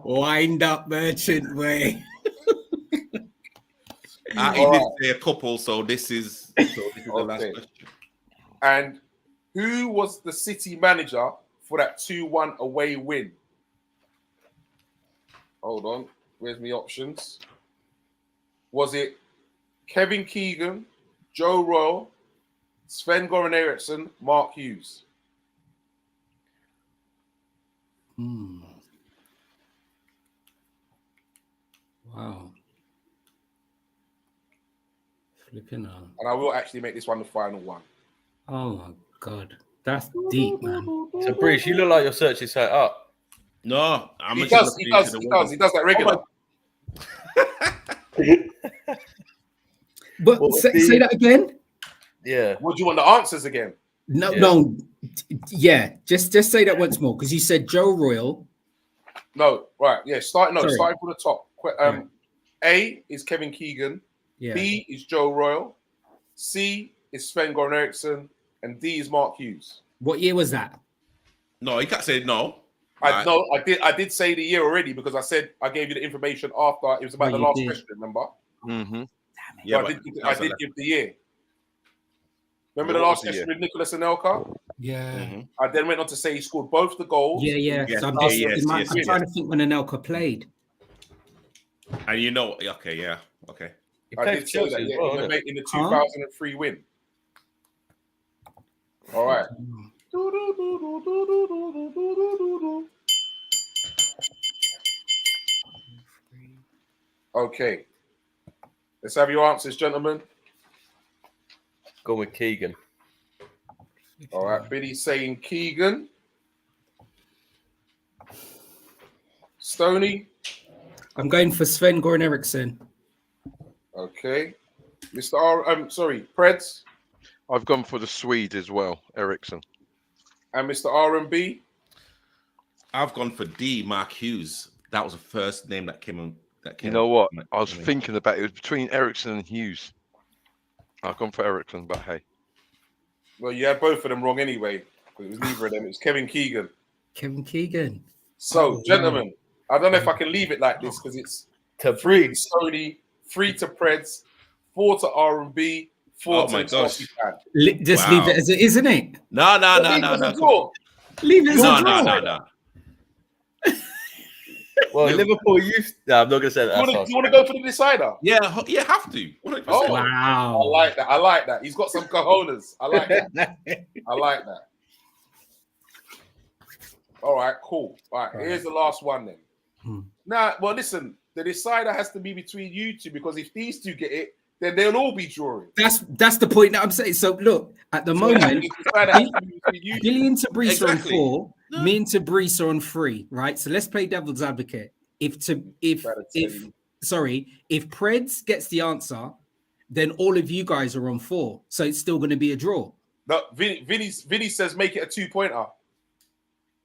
Wind up, merchant way. He did say a couple, so this is the last question. And who was the City manager for that 2-1 away win? Hold on. Where's my options? Was it Kevin Keegan, Joe Royle, Sven-Goran Eriksson, Mark Hughes? Wow. Flipping on. And I will actually make this one the final one. Oh my God. That's deep, man. So, Bruce, you look like your search is set up. No, He does that regularly. But say that again. Yeah. What do you want the answers again? No. Yeah. Just say that once more because you said Joe Royle, No, right. Yeah, starting Sorry. from the top. Right. A is Kevin Keegan. Yeah. B is Joe Royal. C is Sven Goran Eriksson. And D is Mark Hughes. What year was that? No, you can't say no. I did say the year already because I said I gave you the information after it was about Oh, the you last did. question, remember? Mm-hmm. Yeah, So but I did give the year. Remember the What last was the question year? with Nicholas Anelka? Yeah. Mhm. I then went on to say he scored both the goals. Yeah. Yes, So I'm, yes, just, yes, I'm yes. trying to think when Anelka played. And you know, okay, yeah, okay. He I played did for say Chelsea that, as yeah, well, in innit? the 2003 win. All right. Okay. Let's have your answers, gentlemen. Go with Keegan. All right. Billy's saying Keegan. Stoney. I'm going for Sven Goran Eriksson. Okay. Mr. Preds. I've gone for the Swede as well, Ericsson. And Mr. R&B. I've gone for D, Mark Hughes. That was the first name that came in. You know what? I was thinking about it. It was between Ericsson and Hughes. I've gone for Ericsson, but hey. Well, you had both of them wrong anyway. It was neither of them. It was Kevin Keegan. Kevin Keegan. So, gentlemen, I don't know if I can leave it like this because it's To 3 to Stoney, 3 to Preds, 4 to R&B, 4 to my the Chelsea gosh. fan. Just Wow. leave it as it is, isn't it? No. Leave it as a draw. Leave it as a draw. No. Well, Liverpool used. No, I'm not gonna say that. Do you want to go for the decider? Yeah, have to. 100%. Oh, Wow. I like that. He's got some cojones. I like that. All right, cool. All right, here's the last one then. Now, well, listen, the decider has to be between you two because if these two get it, then they'll all be drawing. That's the point that I'm saying. So look, at the moment, Billy and Tabrisa on 4, me and Tabrisa on 3, right? So let's play devil's advocate. If Preds gets the answer, then all of you guys are on 4. So it's still going to be a draw. No, Vinny says make it a 2-pointer.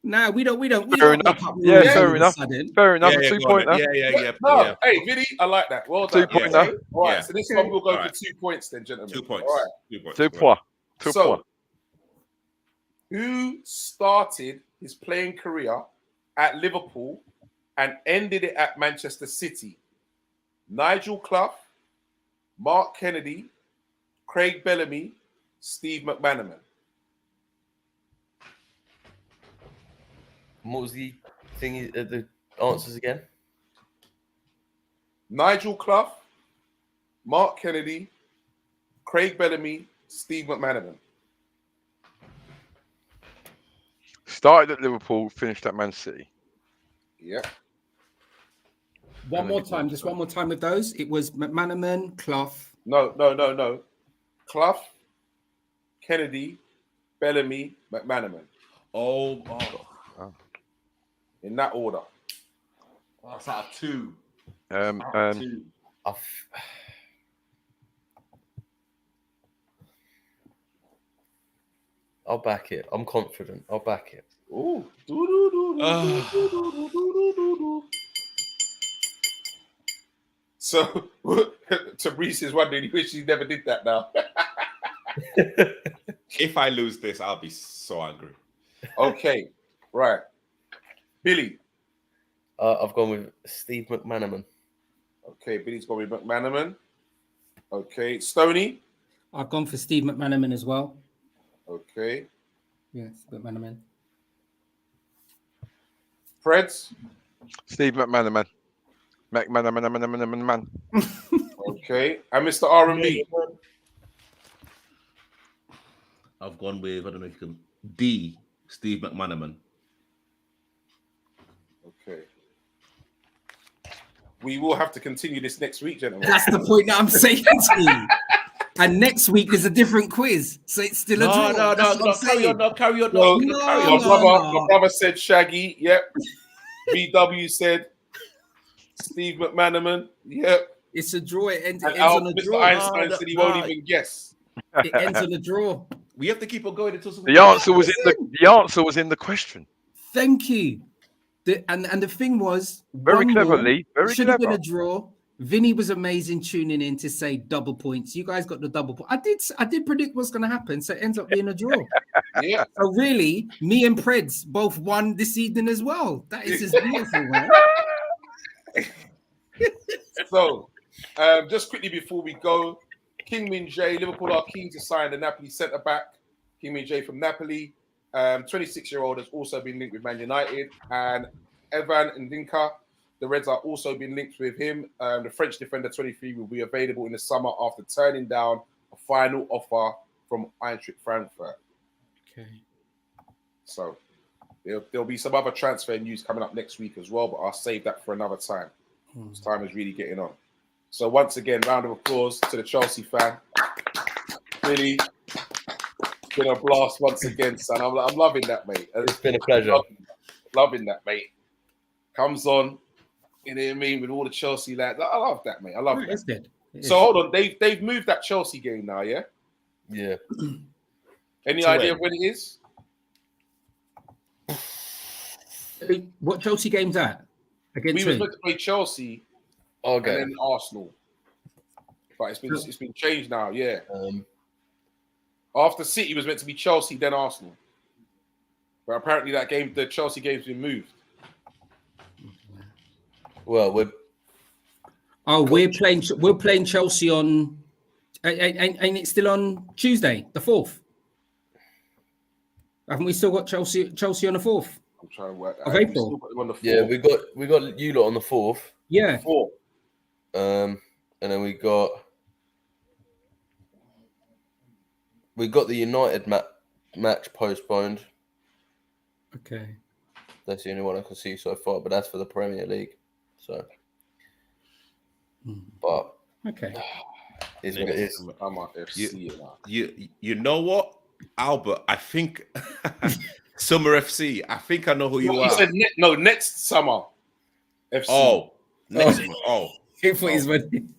No, we don't. Fair enough. Yeah, fair enough. Fair enough. Yeah, 2-pointer. Yeah. No, hey, Vinny, I like that. Well done. 2-pointer. Okay. All right, Yeah. so this one will go All for right. 2 points then, gentlemen. 2 points. All right. 2 points. 2 points. 2 So, points. who started his playing career at Liverpool and ended it at Manchester City? Nigel Clough, Mark Kennedy, Craig Bellamy, Steve McManaman. What was the thing? The answers again? Nigel Clough, Mark Kennedy, Craig Bellamy, Steve McManaman. Started at Liverpool, finished at Man City. Yeah. One more time, just one more time with those. It was McManaman, Clough. No. Clough, Kennedy, Bellamy, McManaman. Oh. In that order. That's out of 2. I'll back it. I'm confident. I'll back it. Ooh. So, Tabrice is wondering, he wishes he never did that now. If I lose this, I'll be so angry. Okay, right. Billy. I've gone with Steve McManaman. Okay, Billy's gone with McManaman. Okay, Stoney. I've gone for Steve McManaman as well. Okay. Yes, McManaman. Preds. Steve McManaman. McManaman. Okay, and Mr. R&B. I've gone with, I don't know if you can, D, Steve McManaman. Okay. We will have to continue this next week, gentlemen. That's the point that I'm saying to you. And next week is a different quiz, so it's still a draw. No, carry on. My brother said Shaggy. Yep. VW said Steve McManaman. Yep. It's a draw. It ends And on a Mr. draw. Einstein said he won't even guess. It ends on a draw. We have to keep on going until The answer was in the question. Thank you. And the thing was, Very 1-0 clever, Lee. Very should have been clever. a draw. Vinny was amazing tuning in to say double points. You guys got the double point. I did predict what's going to happen, so it ends up being a draw. Yeah. So really, me and Preds both won this evening as well. That is just beautiful, man. So, just quickly before we go, King Min Jae, Liverpool are keen to sign the Napoli centre back. King Min Jae from Napoli, 26-year-old, has also been linked with Man United, and Evan Ndinka, the Reds are also been linked with him. The French defender, 23, will be available in the summer after turning down a final offer from Eintracht Frankfurt. Okay. So there'll be some other transfer news coming up next week as well, but I'll save that for another time. This time is really getting on. So once again, round of applause to the Chelsea fan. Really been a blast once again, son. I'm loving that, mate. It's been a pleasure. Loving that, mate. Comes on, you know what I mean, with all the Chelsea lads. I love that, mate. I love that. It's good. So hold on, they've moved that Chelsea game now, yeah? Yeah. Any To idea when? of when it is? What Chelsea game's that? Against We was who? meant to play Chelsea Okay. and then Arsenal, but it's been changed now. Yeah. After City was meant to be Chelsea, then Arsenal, but apparently that game, the Chelsea game's been moved. Well, we're We're playing Chelsea on. Ain't it still on Tuesday, the 4th? Haven't we still got Chelsea on the 4th? I'm trying to work Of out. April. We still got them on the 4th. yeah, we got you lot on the 4th. Yeah. 4th. And then we got the United match postponed. Okay. That's the only one I can see so far, but that's for the Premier League. So, but Okay. it's what it is. I might have seen it now. You know what, Albert? I think Summer FC. I think I know who you He are. said next summer. FC. Oh, next summer. Oh, He thought he's winning.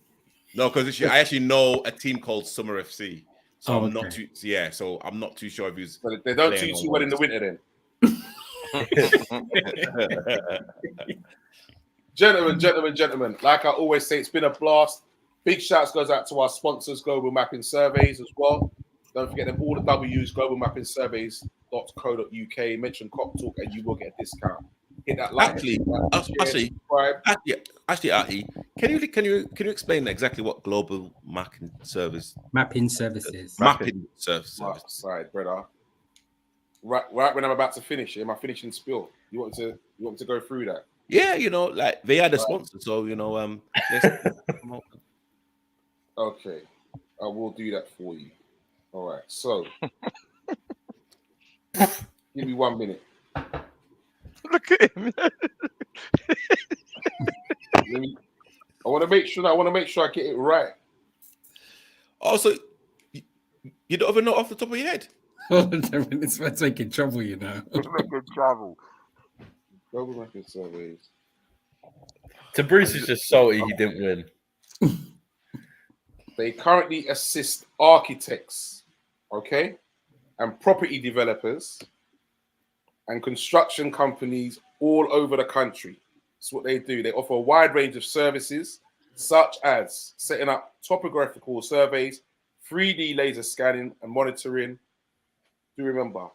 no, because I actually know a team called Summer FC. So Oh, I'm not okay. too. Yeah, so I'm not too sure if he's. So they don't playing do on too well in the ones. winter then. Gentlemen, like I always say, it's been a blast. Big shouts goes out to our sponsors, Global Mapping Surveys as well. Don't forget them, all the W's, globalmappingsurveys.co.uk. Mention KopTalk and you will get a discount. Hit that like. Actually, subscribe. Ati, can you explain exactly what global mapping service? Mapping services. Mapping service. Side, brother. Right when I'm about to finish, am I finishing spill? You want to go through that? Yeah, like they are the sponsor, so let's Okay, I will do that for you. All right, so give me 1 minute. Look at him. I want to make sure I get it right. Also, you don't even know off the top of your head. It's for taking trouble, you know. Travel. Global Mapping Surveys. To Bruce is just salty he didn't win. They currently assist architects, okay, and property developers and construction companies all over the country. That's what they do. They offer a wide range of services, such as setting up topographical surveys, 3D laser scanning and monitoring. Do remember,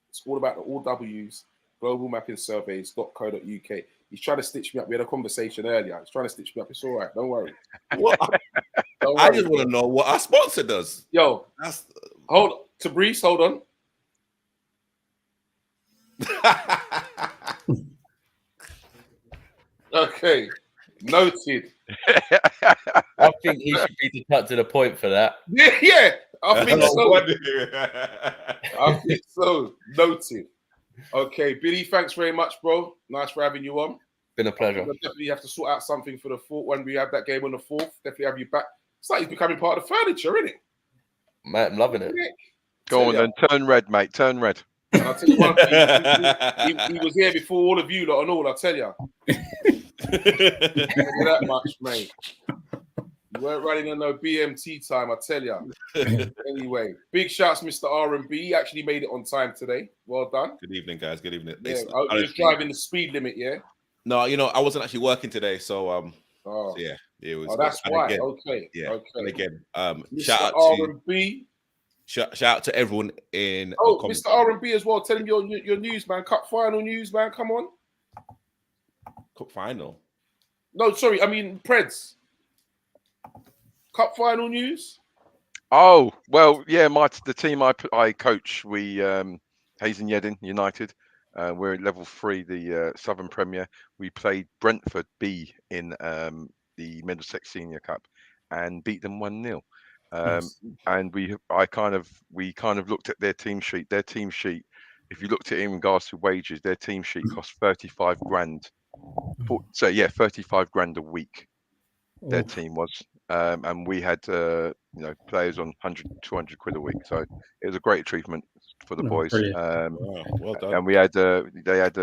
it's all about the all W's, globalmappingsurveys.co.uk. He's trying to stitch me up. We had a conversation earlier. He's trying to stitch me up. It's all right. Don't worry. What? Don't I worry. just want to know what our sponsor does. Yo, That's Tabrice, hold on. Okay, noted. I think he should be cut to the point for that. Yeah, I think so. What? I think so. Noted. Okay, Billy, thanks very much, bro. Nice for having you on. Been a pleasure. We'll definitely have to sort out something for the fourth when we have that game on the 4th. Definitely have you back. It's like he's becoming part of the furniture, isn't it? Mate, I'm loving it. Go on then, turn red, mate. Turn red. And I'll tell you one thing, he was here before all of you lot and all, I'll tell you. That much, mate. You weren't running on no BMT time, I tell you. Anyway, big shouts, Mr. R&B. He actually made it on time today. Well done. Good evening, guys. Good evening. Yeah, I was just driving the speed limit, yeah? No, I wasn't actually working today, so so yeah, it was. Oh, that's why. Again, okay. Yeah. Okay. And again, Mr. shout out R&B. shout out to everyone in. Oh, Mr. R&B as well. Tell him your news, man. Cup final news, man. Come on. Cup final. No, sorry. I mean, Preds. Cup final news. Oh well, yeah. The team I coach, we Hazen Yedding United. We're at level 3, the Southern Premier. We played Brentford B in the Middlesex Senior Cup and beat them 1-0. And we kind of looked at their team sheet. Their team sheet, if you looked at it in regards to wages, their team sheet cost 35 grand. So yeah, 35 grand a week. Their team was, and we had players on 100, 200 quid a week. So it was a great achievement for the boys. Well done. And we had they had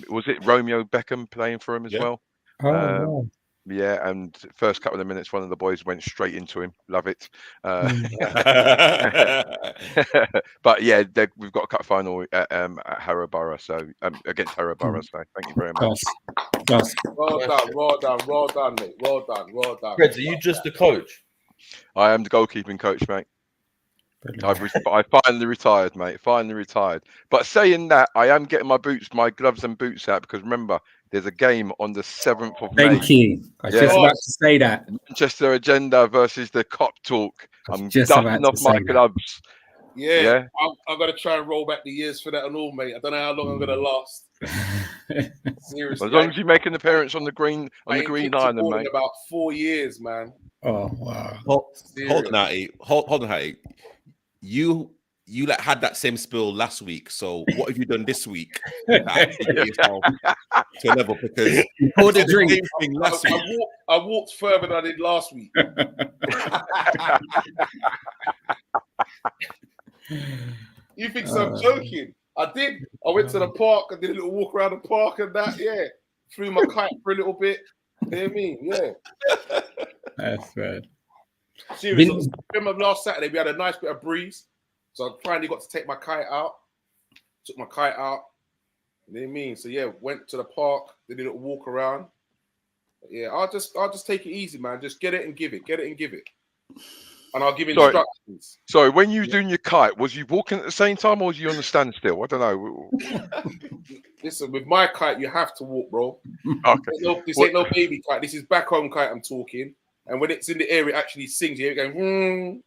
was it Romeo Beckham playing for him as well? Wow. Yeah, and first couple of minutes, one of the boys went straight into him. Love it. But yeah, we've got a cup final at Harrow Borough, so against Harrow Borough. So thank you very much. Well done, mate. Well done. Reds, are you just the coach? I am the goalkeeping coach, mate. I finally retired, mate. Finally retired. But saying that, I am getting my gloves and boots out because remember, there's a game on the 7th of May. Thank you. I was just about to say that. Manchester Agenda versus the Cop Talk. I'm dusting off my gloves. Yeah. I've got to try and roll back the years for that and all, mate. I don't know how long I'm going to last. Seriously. As long as you make an appearance on the green island, mate. In about 4 years, man. Oh wow. Hold on, Hattie. Hold on, Hattie. You had that same spill last week. So what have you done this week? To a level because poured a drink. Last week. I walked further than I did last week. You think I'm joking? I did. I went to the park. I did a little walk around the park and that. Yeah, threw my kite for a little bit. You know what I mean? Yeah. That's right. Seriously, remember last Saturday we had a nice bit of breeze, so I finally got to take my kite out. Took my kite out. You know what I mean? So yeah, went to the park, did a little walk around. Yeah, I'll just take it easy, man. Just get it and give it. Get it and give it. And I'll give instructions. Sorry, when you was doing your kite, was you walking at the same time or was you on the standstill? I don't know. Listen, with my kite, you have to walk, bro. Okay. This ain't no baby kite. This is back home kite I'm talking. And when it's in the air, it actually sings. You're going,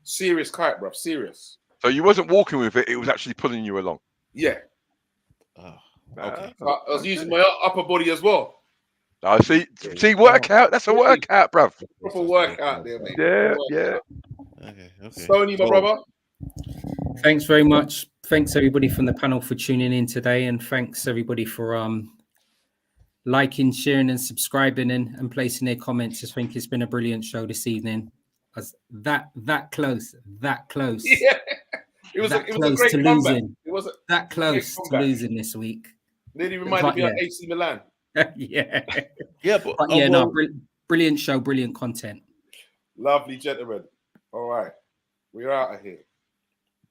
serious kite, bro. Serious. So you wasn't walking with it. It was actually pulling you along. Yeah. Oh, okay. I was using my upper body as well. I see, workout. That's a workout, bruv. Proper workout there, mate. Yeah. Okay. Stoney, my brother. Thanks very much. Thanks everybody from the panel for tuning in today, and thanks everybody for liking, sharing, and subscribing and placing their comments. I think it's been a brilliant show this evening. That close. Yeah, it was a great to comeback. losing. It was that close to losing this week. Nearly reminded me of AC Milan. Yeah, but brilliant show, brilliant content. Lovely, gentlemen. All right, we're out of here.